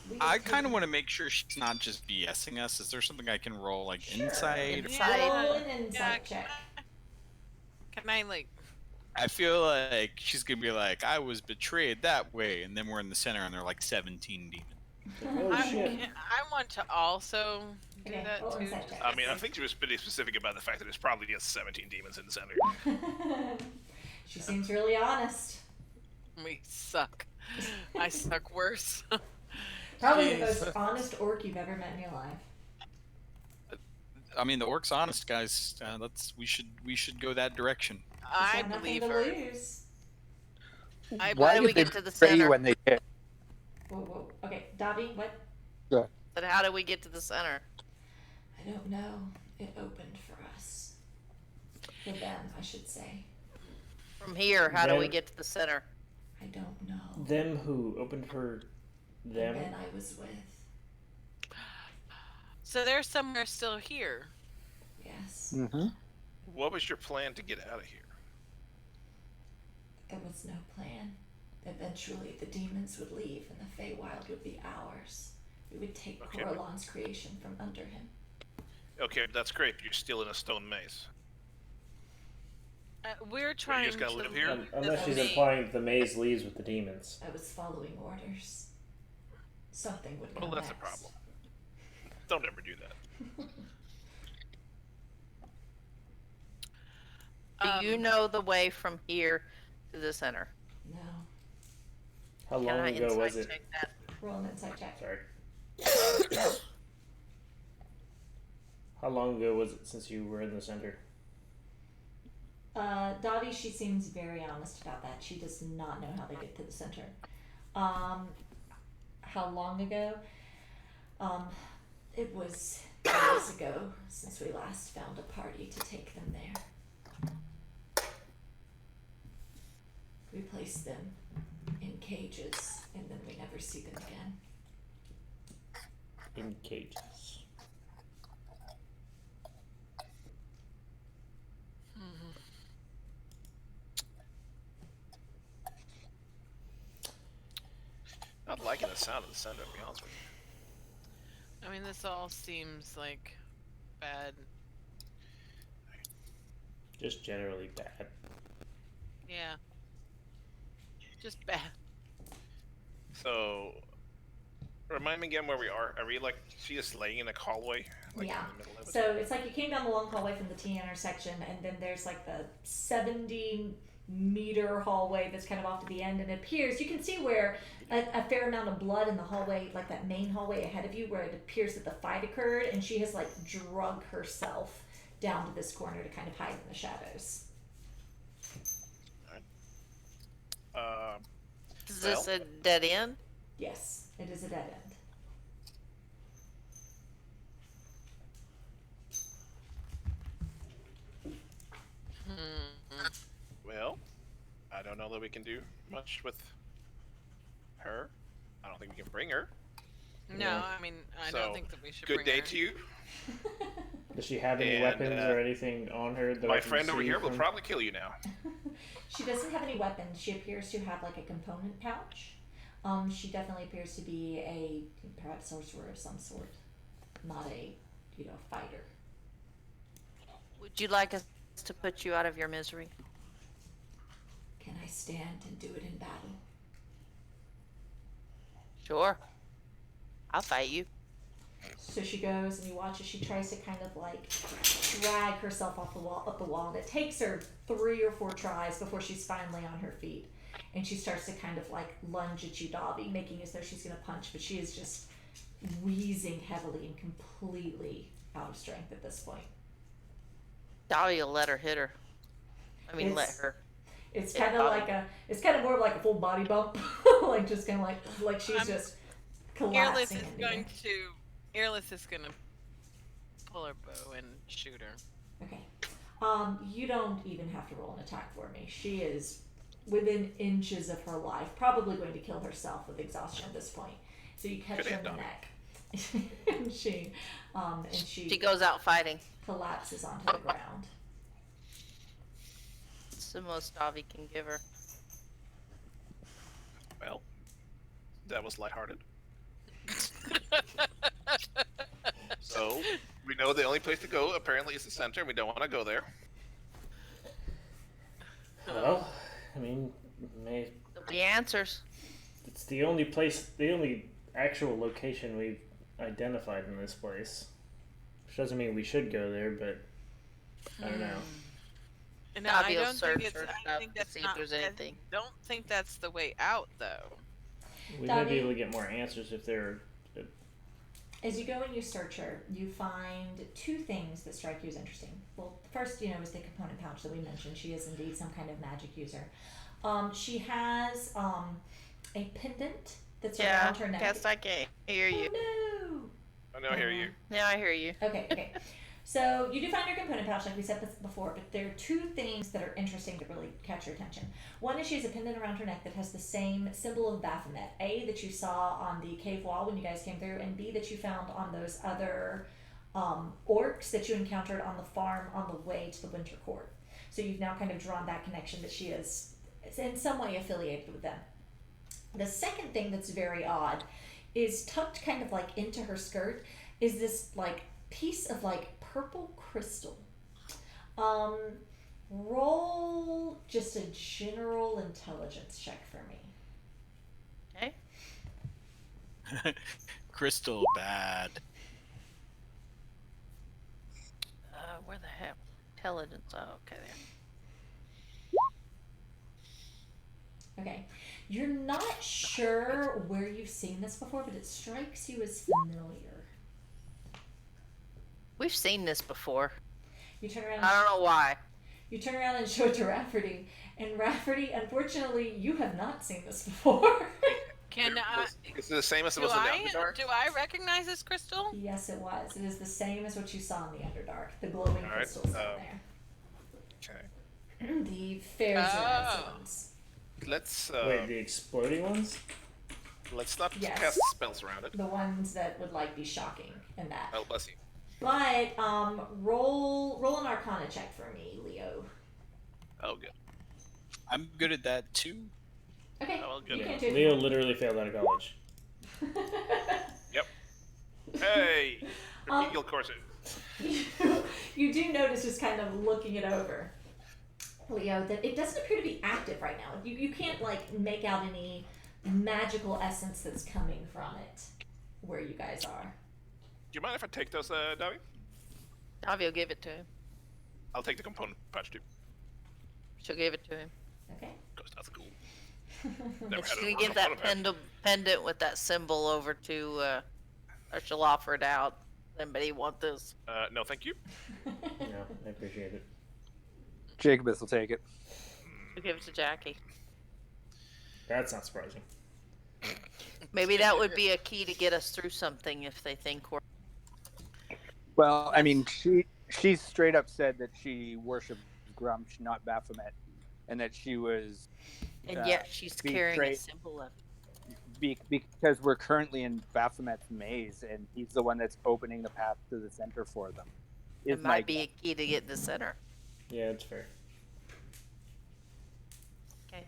We I have kind of taken- want to make sure she's not just BSing us. Is there something I can roll, like Sure. insight? Roll an insight check. Can I like? I feel like she's gonna be like, I was betrayed that way, and then we're in the center, and they're like 17 demons. Oh shit. I want to also do Okay, that roll too. insight check. I mean, I think she was pretty specific about the fact that there's probably just 17 demons in the center. She seems really honest. We suck. I suck worse. Probably the most honest orc you've ever met in your life. I mean, the orc's honest, guys. We should go that direction. She's I got nothing believe to her. lose. I Why do did we they get to the betray you center? when they did? Whoa. Okay, Davi, what? But how do we get to the center? I don't know. It opened for us. For them, I should say. From here, how do we Then- get to the center? I don't know. Them who opened for them? The men I was with. So they're somewhere still here. Yes. Mm-hmm. What was your plan to get out of here? There was no plan. Eventually, the demons would leave and the Feywild would be ours. We would take Okay. Coralon's creation from under him. Okay, that's great. You're still in a stone maze. We're trying just gonna to live here? leave Unless this she's maze. implying that the maze leaves with the demons. I was following orders. Something would Well, come that's a next. problem. Don't ever do that. Do you know the way from here to the center? No. How Can long I ago was insight it? check that? Roll an insight check. Sorry. How long ago was it since you were in the center? Davi, she seems very honest about that. She does not know how they get to the center. How long ago? It was days ago since we last found a party to take them there. We place them in cages and then we never see them again. In cages. Not liking the sound of the center, to be honest with you. I mean, this all seems like bad. Just generally bad. Yeah. Just bad. So, remind me again where we are. Are we like, she just laying in a hallway? Like Yeah. in the middle of it? So it's like you came down the long hallway from the T intersection, and then there's like the 70-meter hallway that's kind of off to the end, and it appears you can see where a fair amount of blood in the hallway, like that main hallway ahead of you, where it appears that the fight occurred, and she has like drug herself down to this corner to kind of hide in the shadows. Is this a dead end? Yes, it is a dead end. Well, I don't know that we can do much with her. I don't think we can bring her. No, Yeah. I mean, I So, don't think that we should Good bring day her. to you. Does she have any And, weapons or anything on her that I My can friend over see here will from- probably kill you now. She doesn't have any weapons. She appears to have like a component pouch. She definitely appears to be a perhaps sorcerer of some sort, not a fighter. Would you like us to put you out of your misery? Can I stand and do it in battle? Sure. I'll fight you. So she goes and you watch as she tries to kind of like drag herself off the wall, up the wall, and it takes her 3 or 4 tries before she's finally on her feet. And she starts to kind of like lunge at you, Davi, making as though she's gonna punch, but she is just wheezing heavily and completely out of strength at this point. Dolly will let her hit her. I mean, let It's- her. It's Yeah, kind of Davi. like it's kind of more of like a full body bump, like just kind of like she's just Earless collapsing. is into going you. to. Earless is gonna pull her bow and shoot her. Okay. You don't even have to roll an attack for me. She is within inches of her life, probably going to kill herself with exhaustion at this point. So you catch Good her in the Dobby. neck, and she She goes out fighting. collapses onto the ground. It's the most Davi can give her. Well, that was lighthearted. So we know the only place to go apparently is the center, and we don't want to go there. Well, I mean, The answers. it's the only place, the only actual location we've identified in this place. Which doesn't mean we should go there, but I don't know. No, I Davi will don't search think it's. her I stuff think to that's see if not. there's anything. I don't think that's the way out, though. We may be Dobby? able to get more answers if they're. As you go and you search her, you find two things that strike you as interesting. Well, first, is the component pouch that we mentioned. She is indeed some kind of magic user. She has a pendant that's Yeah, around her neck. guess I can't hear you. Oh, I know, hear you. Yeah, I hear you. no. Okay. So you do find her component pouch, like we said before, but there are two things that are interesting that really catch your attention. One is she has a pendant around her neck that has the same symbol of Baphomet. A, that you saw on the cave wall when you guys came through, and B, that you found on those other orcs that you encountered on the farm on the way to the Winter Court. So you've now kind of drawn that connection that she is in some way affiliated with them. The second thing that's very odd is tucked kind of like into her skirt is this like piece of like purple crystal. Roll just a general intelligence check for me. Okay. Crystal bad. Where the heck? Intelligence. Oh, okay, there. Okay. You're not sure where you've seen this before, but it strikes you as familiar. We've seen this before. You turn around. I don't know why. You turn around and show it to Rafferty, and Rafferty, unfortunately, you have not seen this before. Can I? Is it the same as it Do was in the I? Underdark? Do I recognize this crystal? Yes, it was. It is the same as what you saw in the Underdark. The glowing All right, crystals down Okay. there. The fair Oh. ones. Let's Wait, the exploding ones? let's not Yes. cast spells around it. The ones that would like be shocking in that. Oh, bless you. But roll an Arcana check for me, Leo. Oh, good. I'm good at that too. Okay, Oh, well, good. you can too. Leo literally failed out of college. Hey, Um, Eagle Corset. You do notice, just kind of looking it over, Leo, that it doesn't appear to be active right now. You can't like make out any magical essence that's coming from it where you guys are. Do you mind if I take those, Dobby? Davi will give it to him. I'll take the component patch too. She'll give it to him. Okay. Because that's cool. Never She's had gonna a give that component patch. pendant with that symbol over to, or she'll offer it out. Anybody want this? No, thank you. No, I appreciate it. Jacobus will take it. She'll give it to Jackie. That's not surprising. Maybe that would be a key to get us through something if they think we're. Well, I mean, she straight up said that she worshipped Grumsh, not Baphomet, and that she was. And yet she's be carrying a great. symbol of. Because we're currently in Baphomet's maze, and he's the one that's opening the path to the center for them. It might be a key to get in the center. Yeah, it's fair. Okay.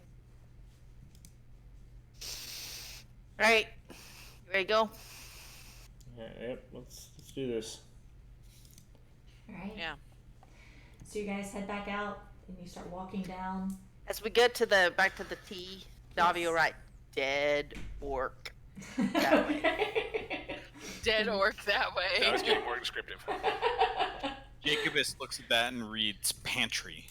All right. You ready to go? Yep, let's do this. Alright. Yeah. So you guys head back out and you start walking down. As we get to back to the T, Davi will write dead orc. That way. Okay. Dead orc that Now way. it's getting more descriptive. Jacobus looks at that and reads pantry.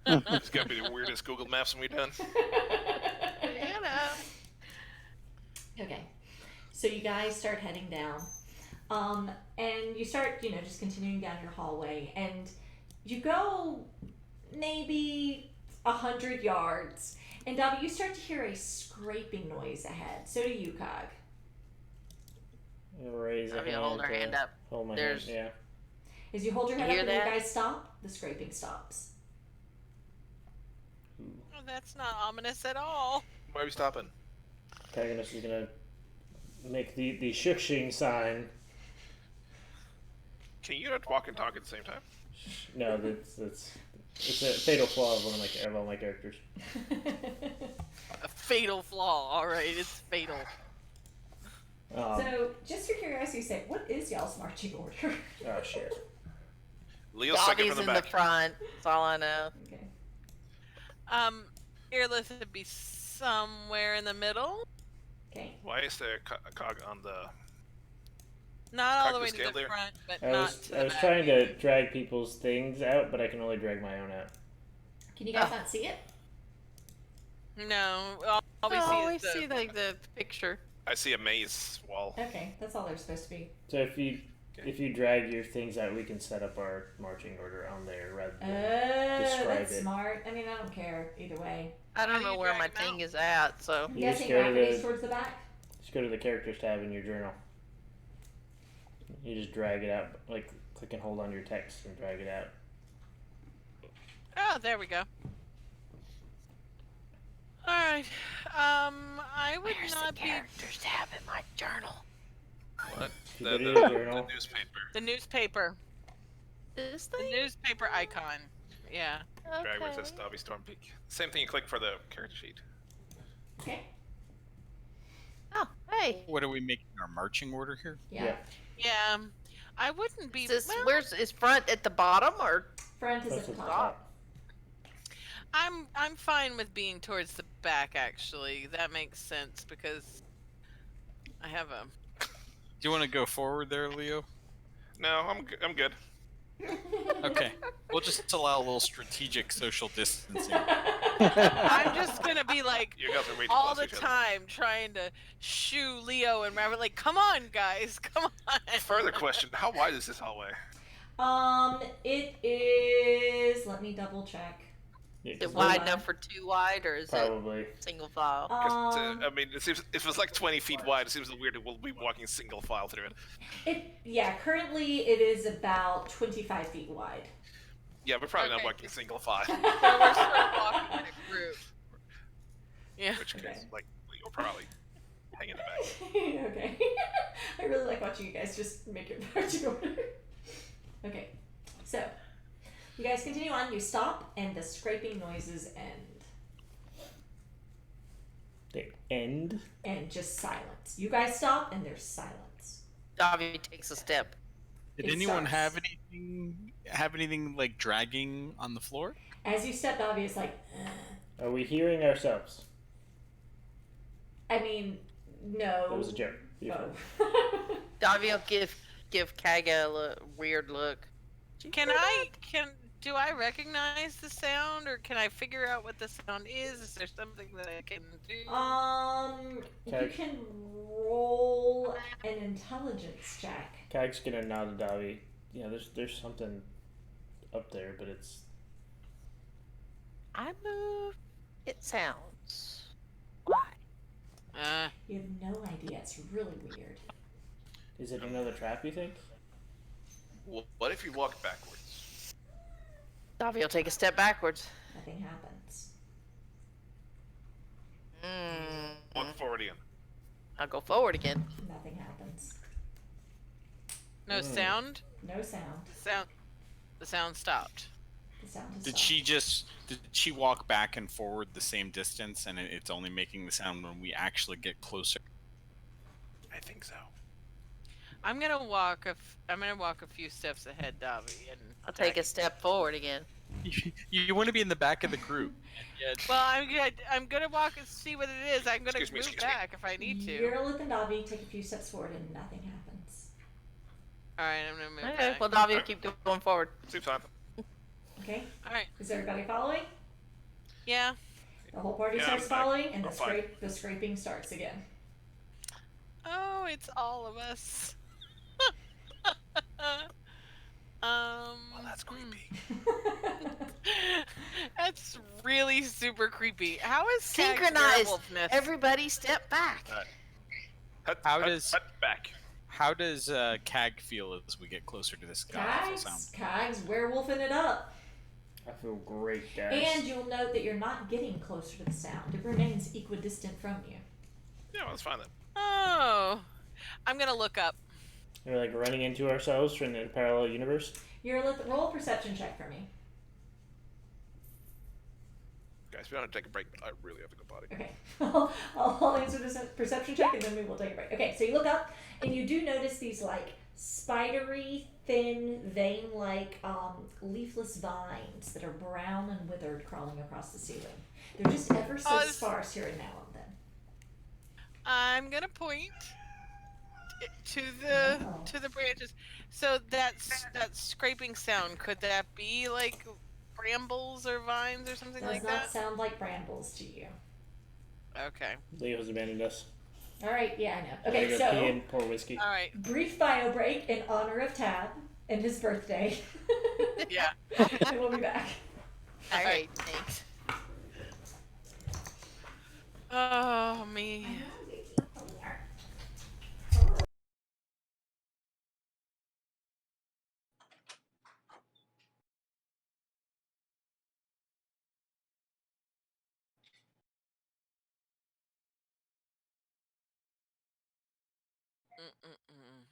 It's gonna be the weirdest Google Maps we've done. You know. Okay, so you guys start heading down, and you start, just continuing down your hallway, and you go maybe 100 yards, and Dobby, you start to hear a scraping noise ahead. So do you, Cog. Raise a Davi will hand. hold her hand up. Hold my There's- hand. As you hold your head You up hear and you that? guys stop, the scraping stops. Oh, that's not ominous at all. Why are we stopping? Protagonist is gonna make the shushing sign. Can you not walk and talk at the same time? No, that's it's a fatal flaw of of all my characters. A fatal flaw. All right, it's fatal. So, just for curiosity's sake, what is y'all's marching order? Oh shit. Leo's second Dobby's from the in the back. front. That's all I know. Okay. Earlith would be somewhere in the middle. Okay. Why is there a cog on the... Not all the Crack way the to scale the there? front, but I not was to the I was back. trying to drag people's things out, but I can only drag my own out. Can you guys not see it? No, all we Oh, see we is the see like the picture. I see a maze wall. Okay, that's all they're supposed to be. So if you drag your things out, we can set up our marching order on there rather than describe That's it. smart. I mean, I don't care either way. I How don't do know you where my drag 'em thing is at, so. I'm You just guessing go to Rafferty's the- towards the back. Just go to the characters tab in your journal. You just drag it out, like click and hold on your text and drag it out. Oh, there we go. Alright. I would not be characters tab in my journal? What? If you The, go to the, your the journal, newspaper. the newspaper. This The thing? newspaper icon. Yeah. Drag where it Okay. says Dobby Stormpeak. Same thing you click for the character sheet. Okay. Oh, hey. What are we making our marching order here? Yeah. Yeah. I wouldn't be Is this, well, is front at the bottom or? Front is close at to the the top. top. I'm fine with being towards the back actually. That makes sense because I have a Do you want to go forward there, Leo? No, I'm good. Okay. We'll just allow a little strategic social distancing. I'm just gonna be like You guys are way too all close the to each other. time trying to shoo Leo and Rabbit like, come on guys, come on. Further question: how wide is this hallway? It is. Let me double check. Yeah, Is 'cause it wide Hold on. enough for two wide or is probably. it single file? 'Cause, I mean, it seems if it's like 20 feet wide, it seems weird that we'll be walking single file through it. Currently it is about 25 feet wide. Yeah, we're probably not Okay. walking single file. So we're sort of walking in a group. Yeah. Which Okay. case, like, you'll probably hang in the back. Okay. I really like watching you guys just make your marching order. Okay. So, you guys continue on, you stop, and the scraping noises end. They end. And just silence. You guys stop, and there's silence. Dobby takes a step. Did It anyone starts. have anything like dragging on the floor? As you step, Dobby is like, Are we hearing ourselves? I mean, no. That was a joke. Oh. Dobby will give Kaga a weird look. Do I recognize the sound or can I figure out what the sound is? Is there something that I can do? You Okay. can roll an intelligence check. Kag's gonna nod to Dobby. Yeah, there's something up there, but it's I move. It sounds. Why? You have no idea. It's really weird. is it another trap, you think? Well, what if you walk backwards? Dobby will take a step backwards. Nothing happens. Walk forward again. I'll go forward again. Nothing happens. No sound? No sound. The sound stopped. The sound is Did she walk back and forward the same distance and it's only making the sound when we actually get closer? I think so. I'm gonna walk a few steps ahead, Dobby, and I'll take a step forward again. You want to be in the back of the group. And yet, Well, I'm gonna walk and see what it is. I'm gonna Excuse me, move excuse me. back if I need to. Earlith and Dobby take a few steps forward and nothing happens. All right, I'm gonna move Okay, back. well Dobby will keep going forward. Seems fine. Okay? All right. Is everybody following? Yeah. The whole party Yeah, starts I'm back. following, and I'm fine. the scraping starts again. Oh, it's all of us. Well, that's creepy. That's really super creepy. How is Kag's Synchronize. werewolfness? Everybody step back. How does- back? how does Kag feel as we get closer to this guy? Kags werewolfing it up. I feel great, guys. And you'll note that you're not getting closer to the sound. It remains equidistant from you. Yeah, well, that's fine then. Oh, I'm gonna look up. We're like running into ourselves from the parallel universe. Roll a perception check for me. Guys, we don't have to take a break. I really have to go potty. Okay. I'll answer this perception check and then we will take a break. Okay, so you look up and you do notice these like spidery, thin, vein-like leafless vines that are brown and withered crawling across the ceiling. They're just ever so sparse here and now and then. I'm gonna point to the branches. So that scraping sound, could that be like brambles or vines or something like that? Does not sound like brambles to you. Okay. Leo's abandoned us. All right, yeah, I know. I Okay, go so pee and pour whiskey. All right. brief bio break in honor of Tab and his birthday. Yeah. And we'll be back. All right. Thanks. Oh me. Mm-mm-mm.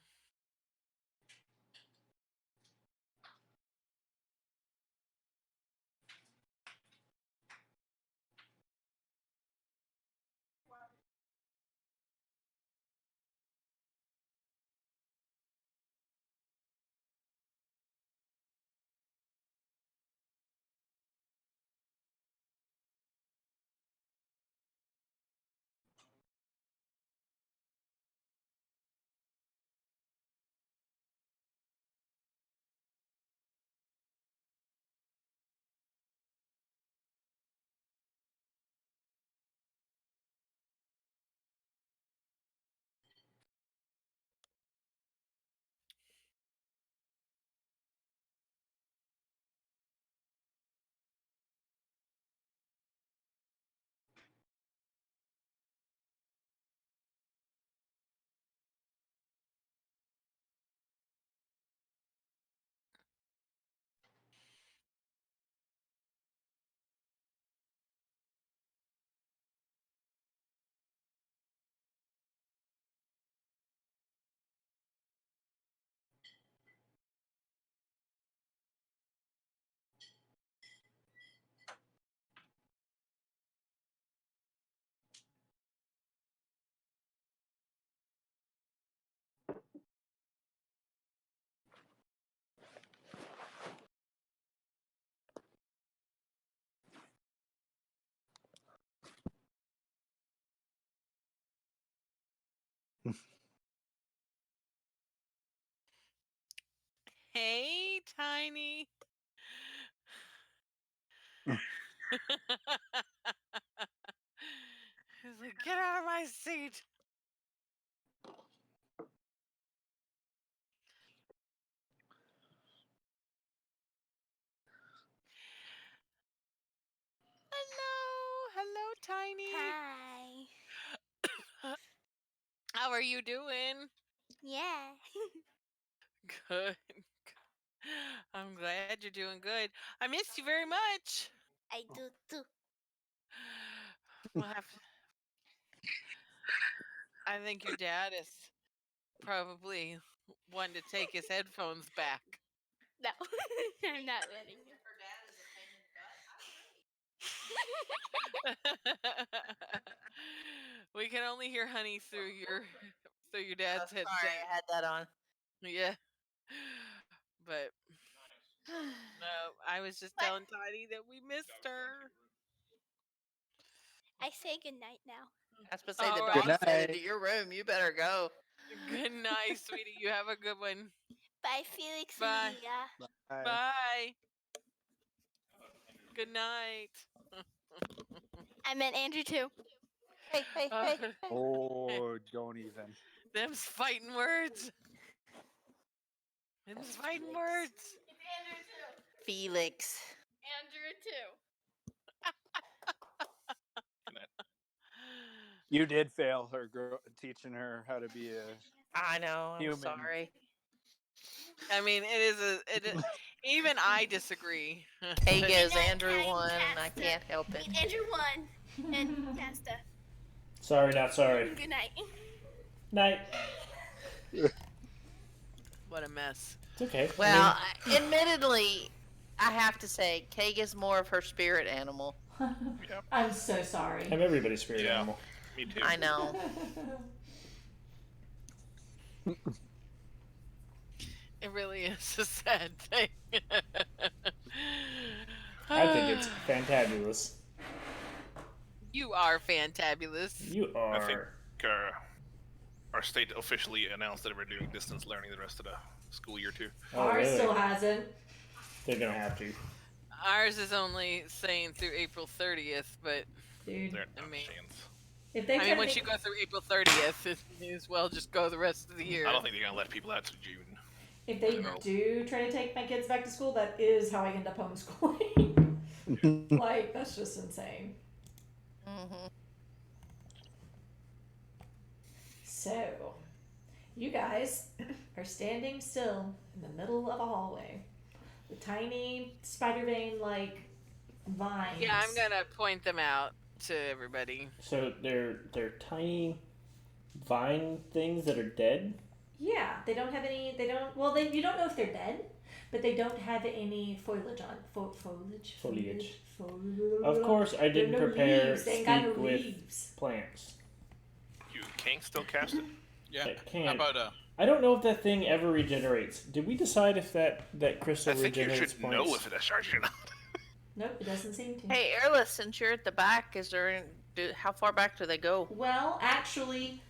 Hey, Tiny. He's like, get out of my seat. Hello, Tiny. Hi. How are you doing? Yeah. Good. I'm glad you're doing good. I missed you very much. I do too. We'll have to... I think your dad is probably wanting to take his headphones back. No, I'm not letting you. We can only hear honey through your dad's headset. Sorry, I had that on. Yeah. But no, I was just telling Tiny that we missed her. I say goodnight now. I was supposed to say the All dog's right. headed to your room. You better go. Good night, sweetie. You have a good one. Bye, Felix Bye. and Leah. Bye. Bye. Good night. I meant Andrew too. Hey, hey, Oh, hey, hey. Oh, don't even. them's fighting words. Them's fighting words. It's Andrew too. Felix. Andrew too. You did fail her, girl, teaching her how to be a I know. I'm human. sorry. I mean, Even I disagree. Hey, But- goes Good night, Andrew kind won, and I Casta. can't help I it. mean, Andrew won. And Casta. Sorry, not sorry. Good night. Night. What a mess. It's okay. Well, admittedly, I have to say, Keg is more of her spirit animal. Yep. I'm so sorry. I'm everybody's spirit Yeah. animal. Me too. I know. It really is a sad thing. I think it's fantabulous. You are fantabulous. You I think are. our state officially announced that we're doing distance learning the rest of the school year too. Oh, Ours really? still hasn't. They're gonna have to. Ours is only saying through April 30th, but Dude, There are I no mean- chance. if they I try mean, to once make- you go through April 30th, it may as well just go the rest of the year. I don't think they're gonna let people out to June. if they do try to take my kids back to school, that is how I end up homeschooling. Like, that's just insane. Hmm. So, you guys are standing still in the middle of a hallway. The tiny spider vein like vines. Yeah, I'm gonna point them out to everybody. So they're tiny vine things that are dead. Yeah, they don't have any. They don't. Well, you don't know if they're dead, but they don't have any foliage on. Foliage. Foliage. Foliage. Of course, I There are didn't no prepare leaves. They ain't got speak no with leaves. plants. You can't still cast it. Yeah. I can't. How about I don't know if that thing ever regenerates. Did we decide if that crystal I think you regenerates should points? know if it has charged or not. Nope, it doesn't seem to. Hey, Airless, since you're at the back, is there? How far back do they go? Well, actually,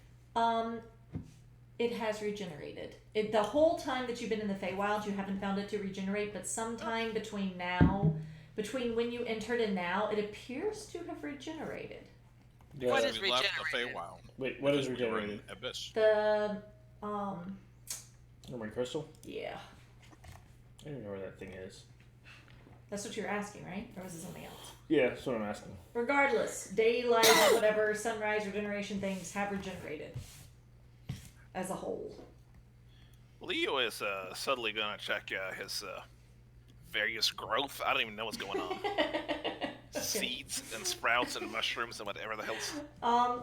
it has regenerated. The whole time that you've been in the Feywild, you haven't found it to regenerate, but sometime between when you entered and now, it appears to have regenerated. What The- is we left the regenerated? Feywild? Wait, what is because we were in regenerated? Abyss. The Memory crystal? yeah, I don't even know where that thing is. that's what you're asking, right? Or was it something else? Yeah, that's what I'm asking. Regardless, daylight, whatever, sunrise, regeneration things have regenerated as a whole. Leo is subtly gonna check his various growth. I don't even know what's going on. Seeds and sprouts and mushrooms and whatever the hell's.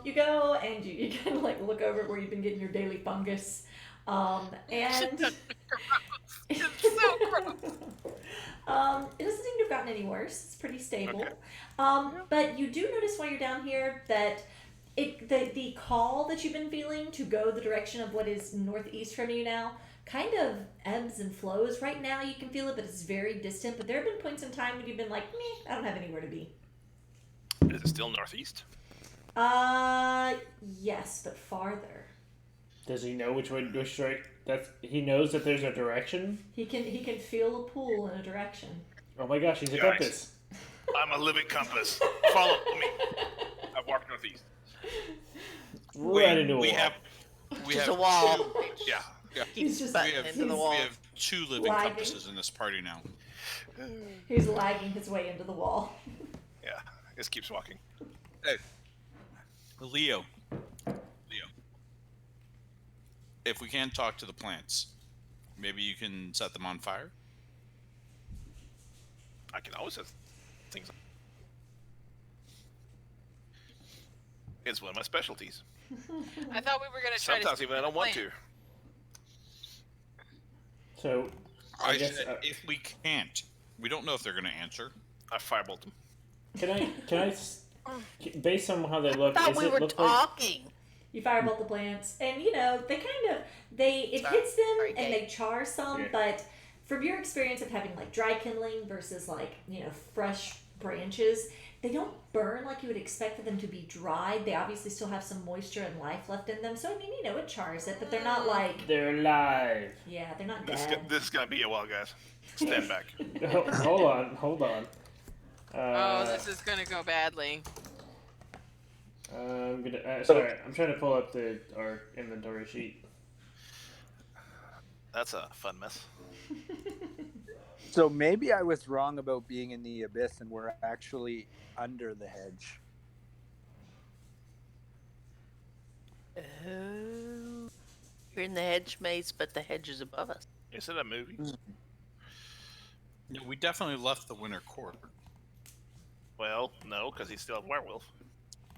You go and you kind of like look over where you've been getting your daily fungus. And It's so gross. it doesn't seem to have gotten any worse. It's pretty stable. Okay. But you do notice while you're down here that the call that you've been feeling to go the direction of what is northeast from you now kind of ebbs and flows. Right now you can feel it, but it's very distant. But there have been points in time when you've been like, meh, I don't have anywhere to be. Is it still northeast? Yes, but farther. Does he know which right? He knows that there's a direction. He can feel a pull in a direction. Oh my gosh, he's a Guys. compass. I'm a living compass. Follow me. I've walked northeast. Right into a we wall. have we Just have a wall. two- yeah, yeah. He's just butting have- into the he's- wall. We have two living Lagging. compasses in this party now. He's lagging his way into the wall. Yeah, just keeps walking. Leo. If we can't talk to the plants, maybe you can set them on fire? I can always set things. It's one of my specialties. I thought we were gonna try Sometimes to. even I don't want to. So, I guess said if we can't, we don't know if they're going to answer. I firebolt them. can I based on how they look, I thought does we it were look like talking. You firebolt the plants, and you know it hits them Sorry, and Kate. they char some. Yeah. But from your experience of having like dry kindling versus like fresh branches, they don't burn like you would expect for them to be dried. They obviously still have some moisture and life left in them. So I mean, it chars it, but they're not like they're alive? they're not This, dead. this is gonna be a while, guys. Stand back. Hold on. Oh, this is gonna go badly. I'm gonna. Sorry, I'm trying to pull up our inventory sheet. That's a fun mess. So maybe I was wrong about being in the abyss and we're actually under the hedge. Oh. You're in the hedge maze, but the hedge is above us. Is it a movie? Yeah, we definitely left the Winter Court. Well, no, because he's still a werewolf.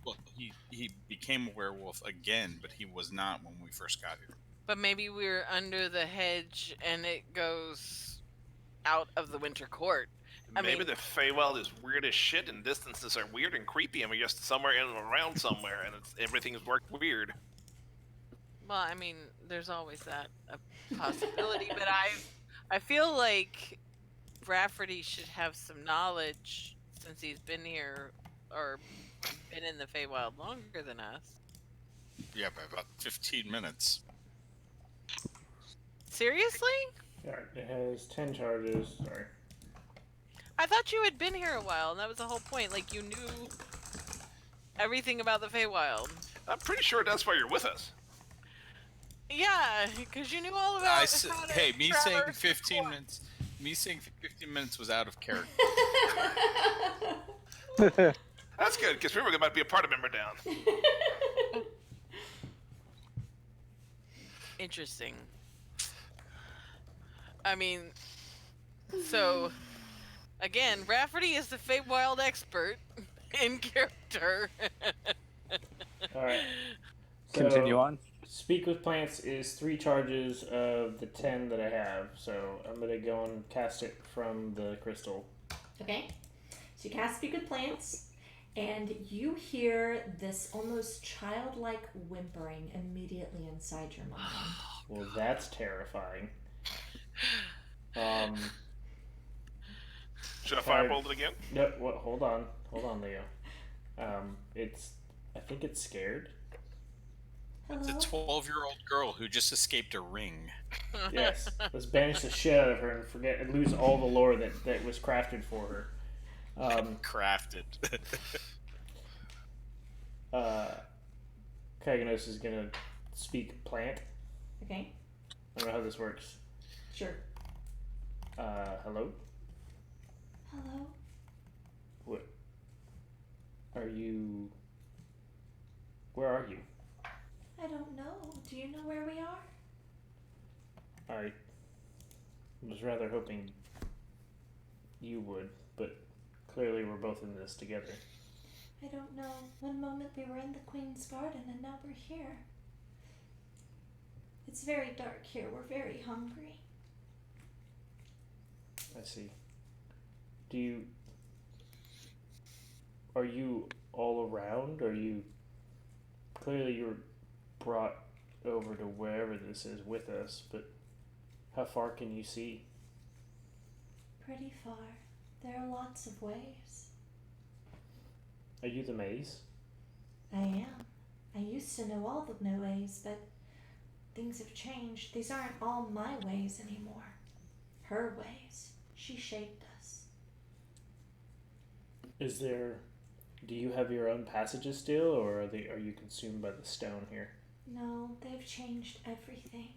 Well, he became a werewolf again, but he was not when we first got here. But maybe we're under the hedge and it goes out of the Winter Court. I Maybe mean, the Feywild is weird as shit, and distances are weird and creepy, and we're just somewhere in and around somewhere, and everything's worked weird. well, I mean, there's always that a possibility, but I feel like Rafferty should have some knowledge since he's been here or been in the Feywild longer than us. Yeah, by about 15 minutes. Seriously? Alright, it has 10 charges. Sorry. I thought you had been here a while, and that was the whole point. Like, you knew everything about the Feywild. I'm pretty sure that's why you're with us. Yeah, because you knew all about how to Hey, me saying traverse the 15 court. minutes. Me saying 15 minutes was out of character. That's good, because remember, there might be a party member down. Interesting. I mean, so again, Rafferty is the Feywild expert in character. Alright. Continue on. Speak with plants is 3 charges of the 10 that I have, so I'm gonna go and cast it from the crystal. Okay. So you cast Speak with Plants, and you hear this almost childlike whimpering immediately inside your mind. Well, that's terrifying. Should I firebolt it again? No, what? Hold on, Leo. I think it's scared. It's a Hello? 12-year-old girl who just escaped a ring. Yes, let's banish the shit out of her and lose all the lore that was crafted for her. Crafted. Kaganos is gonna speak plant. Okay. I don't know how this works. Sure. Hello? Hello? What? Are you... Where are you? I don't know. Do you know where we are? I was rather hoping you would, but clearly we're both in this together. I don't know. One moment we were in the Queen's Garden and now we're here. It's very dark here. We're very hungry. I see. Are you all around? Clearly you were brought over to wherever this is with us, but how far can you see? Pretty far. There are lots of ways. Are you the maze? I am. I used to know all the new ways, but things have changed. These aren't all my ways anymore. Her ways. She shaped us. Do you have your own passages still, or are you consumed by the stone here? No, they've changed everything.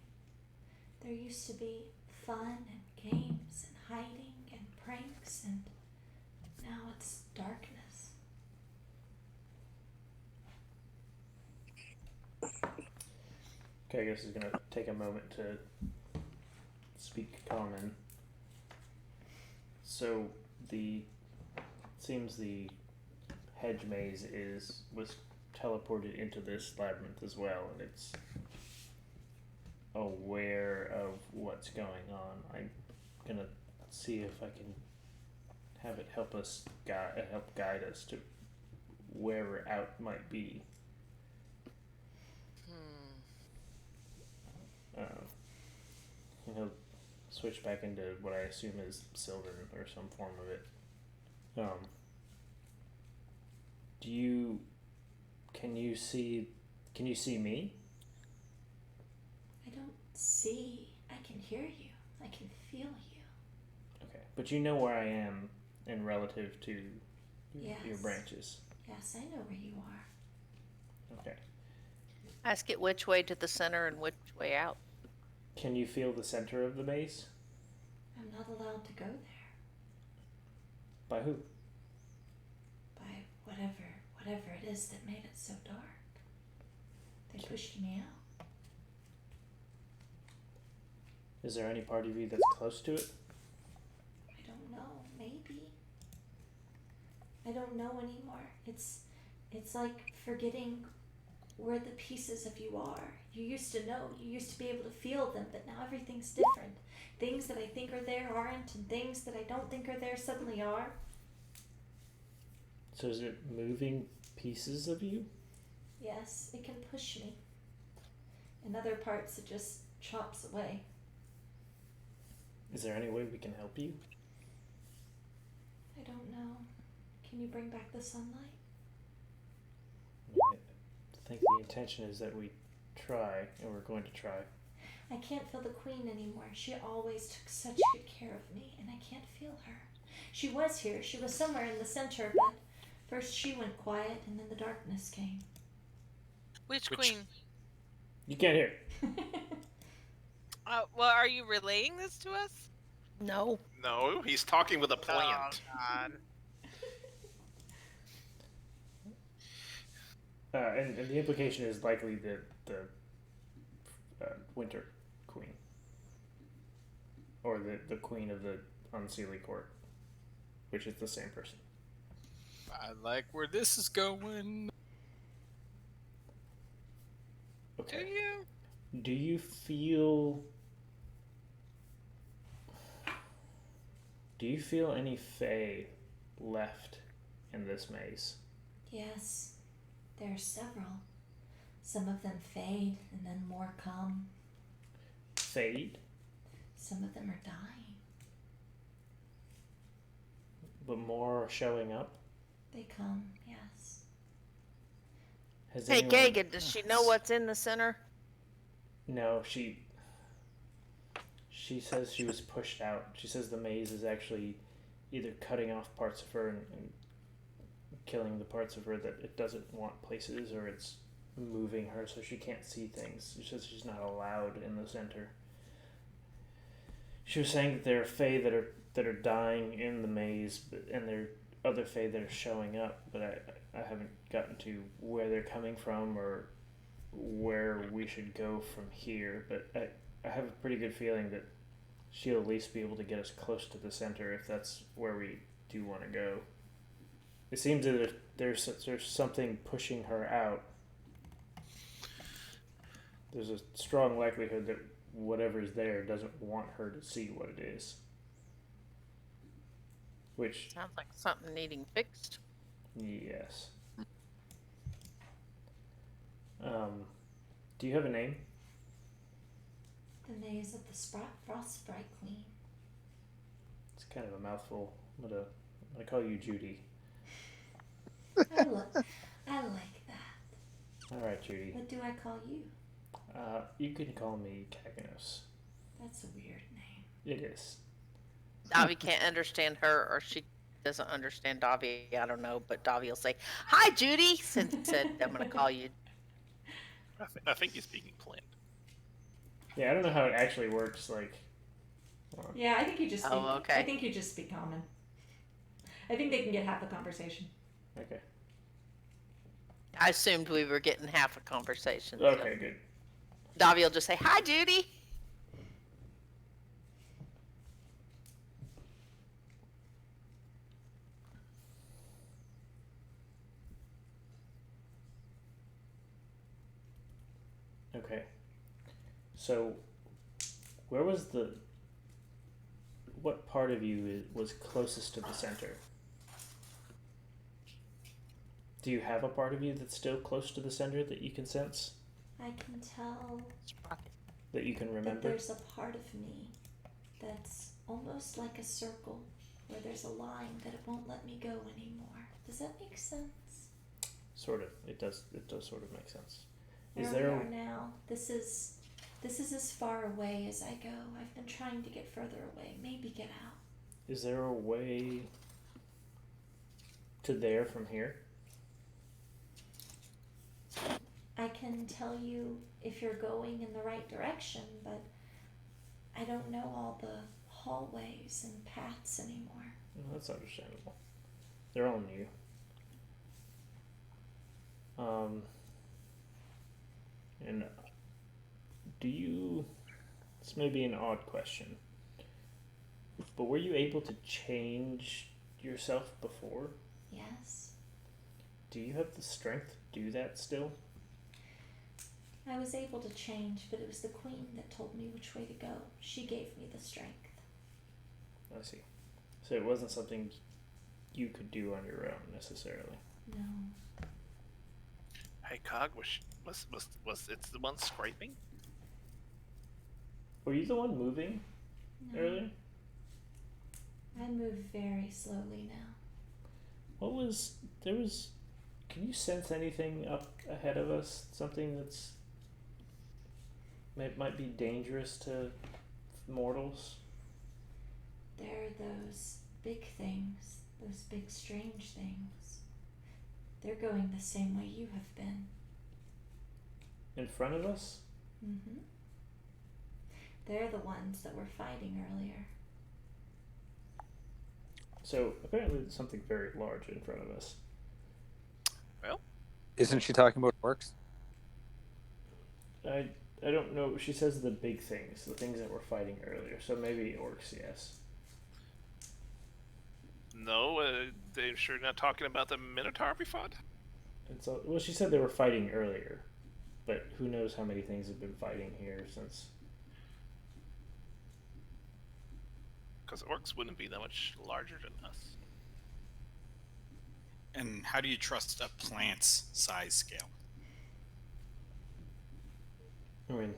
There used to be fun and games and hiding and pranks, and now it's darkness. Okay, I guess is gonna take a moment to speak common. So seems the hedge maze was teleported into this labyrinth as well, and it's aware of what's going on. I'm gonna see if I can have it help guide us to wherever out might be. And he'll switch back into what I assume is Sylvan or some form of it. Can you see me? I don't see. I can hear you. I can feel you. Okay, but you know where I am in relative to your Yes. branches. Yes, I know where you are. Okay. Ask it which way to the center and which way out. Can you feel the center of the maze? I'm not allowed to go there. By who? By whatever it is that made it so dark. They pushed me out. Is there any part of you that's close to it? I don't I don't know anymore. It's like forgetting where the pieces of you are. You used to know, you used to be able to feel them, but now everything's different. Things that I think are there aren't, and things that I don't think are there suddenly are. So is it moving pieces of you? Yes, it can push me. In other parts, it just chops away. Is there any way we can help you? I don't know. Can you bring back the sunlight? I think the intention is that we try, and we're going to try. I can't feel the queen anymore. She always took such good care of me, and I can't feel her. She was here. She was somewhere in the center, but first she went quiet, and then the darkness came. Which queen? You can't hear. Well, are you relaying this to us? No. No, he's talking with a plant. Oh, God. And the implication is likely the Winter Queen. Or the Queen of the Unseelie Court. Which is the same person. I like where this is going. Okay. Do you? Do you feel... Do you feel any Fae left in this maze? Yes, there are several. Some of them fade, and then more come. Fade? Some of them are dying. But more are showing up? They come, yes. Has Hey, anyone... Gagan, does she know what's in the center? No, she says she was pushed out. She says the maze is actually either cutting off parts of her and killing the parts of her that it doesn't want places, or it's moving her so she can't see things. She says she's not allowed in the center. She was saying that there are Fae that are dying in the maze, and there are other Fae that are showing up, but I haven't gotten to where they're coming from or where we should go from here, but I have a pretty good feeling that she'll at least be able to get us close to the center if that's where we do want to go. It seems that there's something pushing her out. There's a strong likelihood that whatever's there doesn't want her to see what it is. Which... Sounds like something needing fixed. Yes. Do you have a name? The maze of the Frost Sprite Queen. It's kind of a mouthful. I'm gonna call you Judy. I like that. All right, Judy. What do I call you? You can call me Kaganos. That's a weird name. It is. Davi can't understand her, or she doesn't understand Davi. I don't know, but Davi will say, "Hi, Judy," since said I'm gonna call you. I think he's speaking plant. Yeah, I don't know how it actually works. Like, Yeah, I think you just speak. Oh, okay. I think you just speak common. I think they can get half the conversation. okay, I assumed we were getting half a conversation. so okay, good. Davi will just say, "Hi, Judy." Okay. So, where was what part of you was closest to the center? Do you have a part of you that's still close to the center that you can sense? I can tell That you can that remember? there's a part of me that's almost like a circle where there's a line that it won't let me go anymore. Does that make sense? Sort of. It does sort of make sense. Where Is there we a... are now, this is as far away as I go. I've been trying to get further away, maybe get out. Is there a way to there from here? I can tell you if you're going in the right direction, but I don't know all the hallways and paths anymore. Well, that's understandable. They're all new. And do you... This may be an odd question, but were you able to change yourself before? Yes. Do you have the strength to do that still? I was able to change, but it was the queen that told me which way to go. She gave me the strength. I see. So it wasn't something you could do on your own necessarily. No. Hey, Cog, was it the one scraping? Were you the one moving No. earlier? I move very slowly now. What was there was? Can you sense anything up ahead of us? Something that's might be dangerous to mortals? There are those big things, those big strange things. They're going the same way you have been. In front of us? Mm-hmm. They're the ones that were fighting earlier. So apparently there's something very large in front of us. Well, Isn't she talking about orcs? I don't know. She says the big things, the things that were fighting earlier. So maybe orcs, yes. no, they're sure not talking about the Minotaur we fought? And so, well, she said they were fighting earlier, but who knows how many things have been fighting here since. Because orcs wouldn't be that much larger than us. And how do you trust a plant's size scale? I mean,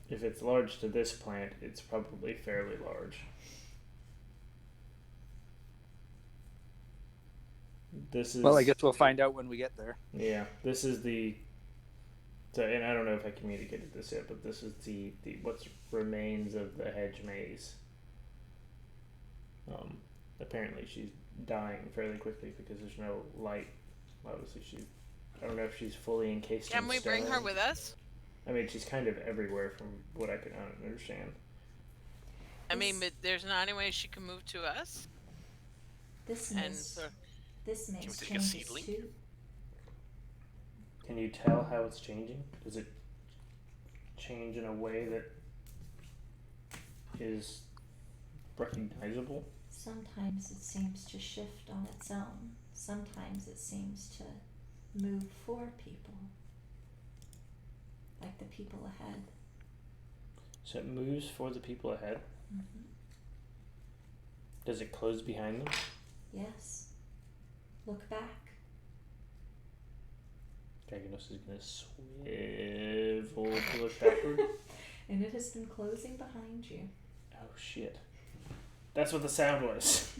if it's large to this plant, it's probably fairly large. This is. Well, I guess we'll find out when we get there. Yeah, this is the. So, and I don't know if I communicated this yet, but this is the what remains of the hedge maze. Apparently she's dying fairly quickly because there's no light. Obviously, I don't know if she's fully encased in Can we bring her stone. with us? I mean, she's kind of everywhere from what I can understand. I mean, but there's not any way she can move to us. This And maze, so, this maze we take a changes seedling? too. Can you tell how it's changing? Does it change in a way that is recognizable? Sometimes it seems to shift on its own. Sometimes it seems to move for people. Like the people ahead. So it moves for the people ahead. Mm-hmm. Does it close behind them? Yes. Look back. Dragonos is gonna swivel to look backward. And it has been closing behind you. Oh shit. That's what the sound was.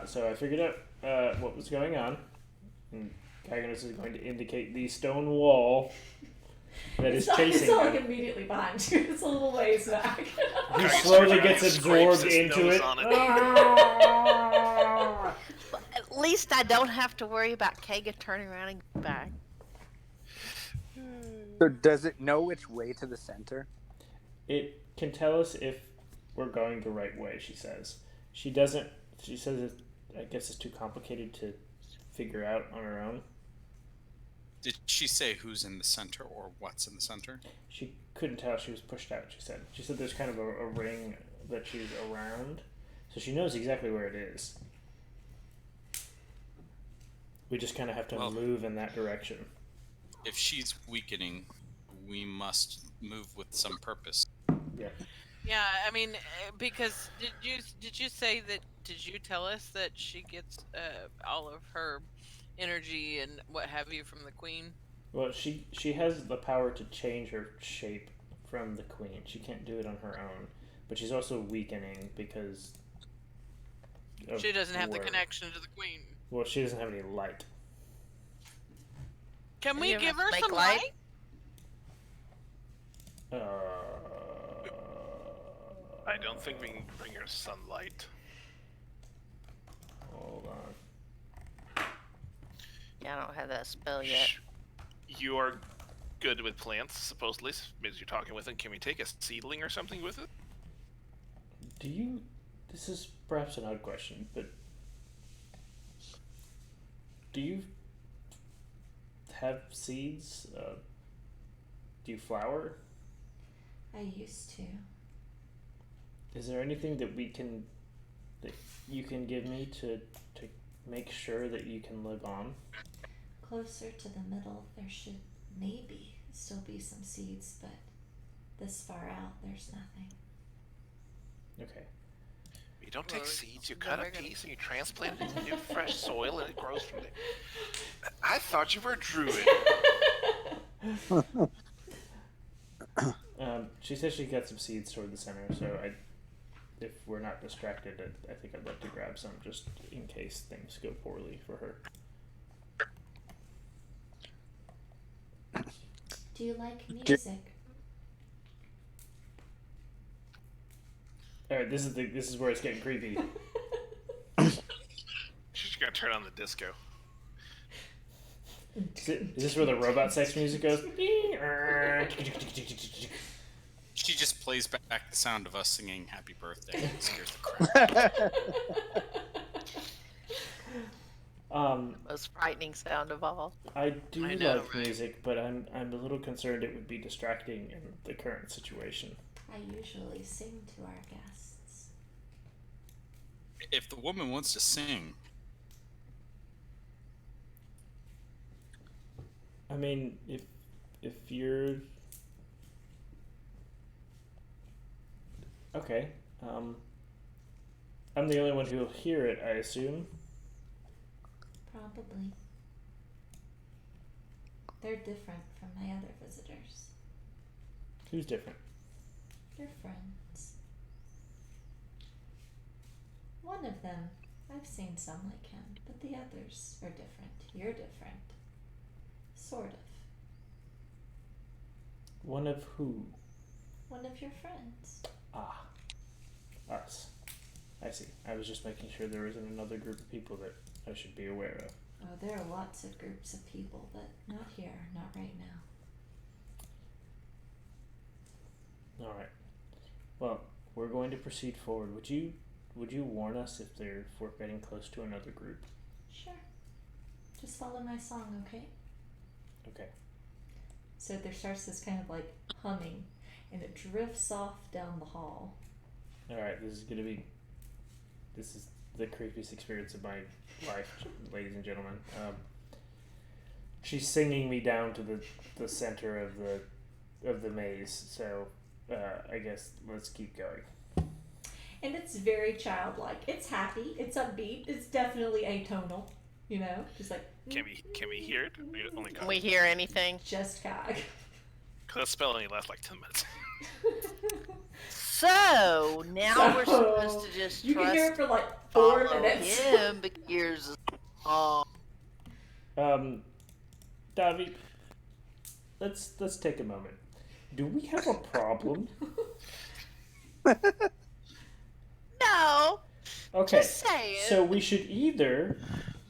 So I figured out what was going on. And Dragonos is going to indicate the stone wall that is chasing It's not like them. immediately behind you. It's a little ways back. He Dragonos slowly scrapes gets his absorbed nose into it. on it. At least I don't have to worry about Kaga turning around and going back. So does it know which way to the center? It can tell us if we're going the right way, she says. She doesn't. She says it, I guess it's too complicated to figure out on her own. Did she say who's in the center or what's in the center? She couldn't tell. She was pushed out, she said. She said there's kind of a ring that she's around. So she knows exactly where it is. We just kind of have to move in that direction. If she's weakening, we must move with some purpose. Yeah. yeah, I mean, because did you say that? Did you tell us that she gets all of her energy and what have you from the queen? Well, she has the power to change her shape from the queen. She can't do it on her own. But she's also weakening because She doesn't have the where- connection to the queen. Well, she doesn't have any light. Can we You give must her make some light? light? I don't think we can bring her sunlight. Hold on. Yeah, I don't have that spell yet. You are good with plants, supposedly. As you're talking with them, can we take a seedling or something with it? Do you... This is perhaps an odd question, but... Do you have seeds? Do you flower? I used to. Is there anything that we can... that you can give me to make sure that you can live on? Closer to the middle, there should maybe still be some seeds, but this far out, there's nothing. Okay. You don't take seeds, you then cut a we're gonna- piece and you transplant it into new fresh soil and it grows from there. I thought you were a druid. She says she got some seeds toward the center, so if we're not distracted, I think I'd like to grab some just in case things go poorly for her. Do you like music? All right, this is where it's getting creepy. She's gonna turn on the disco. Is this where the robot sex music goes? She just plays back the sound of us singing "Happy Birthday" and it scares the crap. Most frightening sound of all. I do I know, like right? music, but I'm a little concerned it would be distracting in the current situation. I usually sing to our guests. If the woman wants to sing, I mean, if you're okay, I'm the only one who'll hear it, I assume. Probably. They're different from my other visitors. Who's different? Your friends. One of them, I've seen some like him, but the others are different. You're different. Sort of. One of who? One of your friends. Ah, us. I see. I was just making sure there isn't another group of people that I should be aware of. Oh, there are lots of groups of people, but not here, not right now. All right. Well, we're going to proceed forward. Would you warn us if we're getting close to another group? Sure. Just follow my song, okay? Okay. So there starts this kind of like humming, and it drifts off down the hall. All right. This is the creepiest experience of my life, ladies and gentlemen. She's singing me down to the center of the maze. So I guess let's keep going. And it's very childlike. It's happy. It's upbeat. It's definitely atonal. You know, just like Can we hear it? We only Can we hear anything? just cog. Cause that spell only lasts like 10 minutes. So now we're supposed to just You can hear it trust for like 4 follow minutes. him because Davi, let's take a moment. Do we have a problem? no, Okay. just say it. So we should either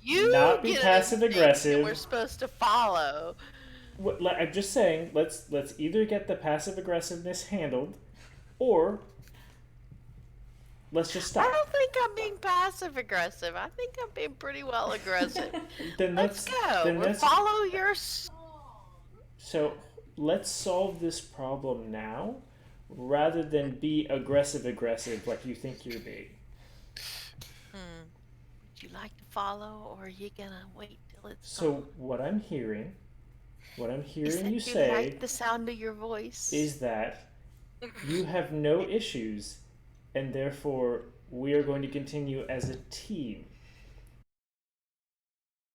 You not be get passive instincts that aggressive. We're supposed to follow. I'm just saying, let's either get the passive aggressiveness handled, or let's just I stop. don't think I'm being passive aggressive. I think I'm being pretty well aggressive. Then Let's go. Then We'll let's, follow your. so let's solve this problem now, rather than be aggressive like you think you're being. Would you like to follow, or are you gonna wait till it's? So what I'm hearing Is that you you say like the sound of your voice? is that you have no issues, and therefore we are going to continue as a team.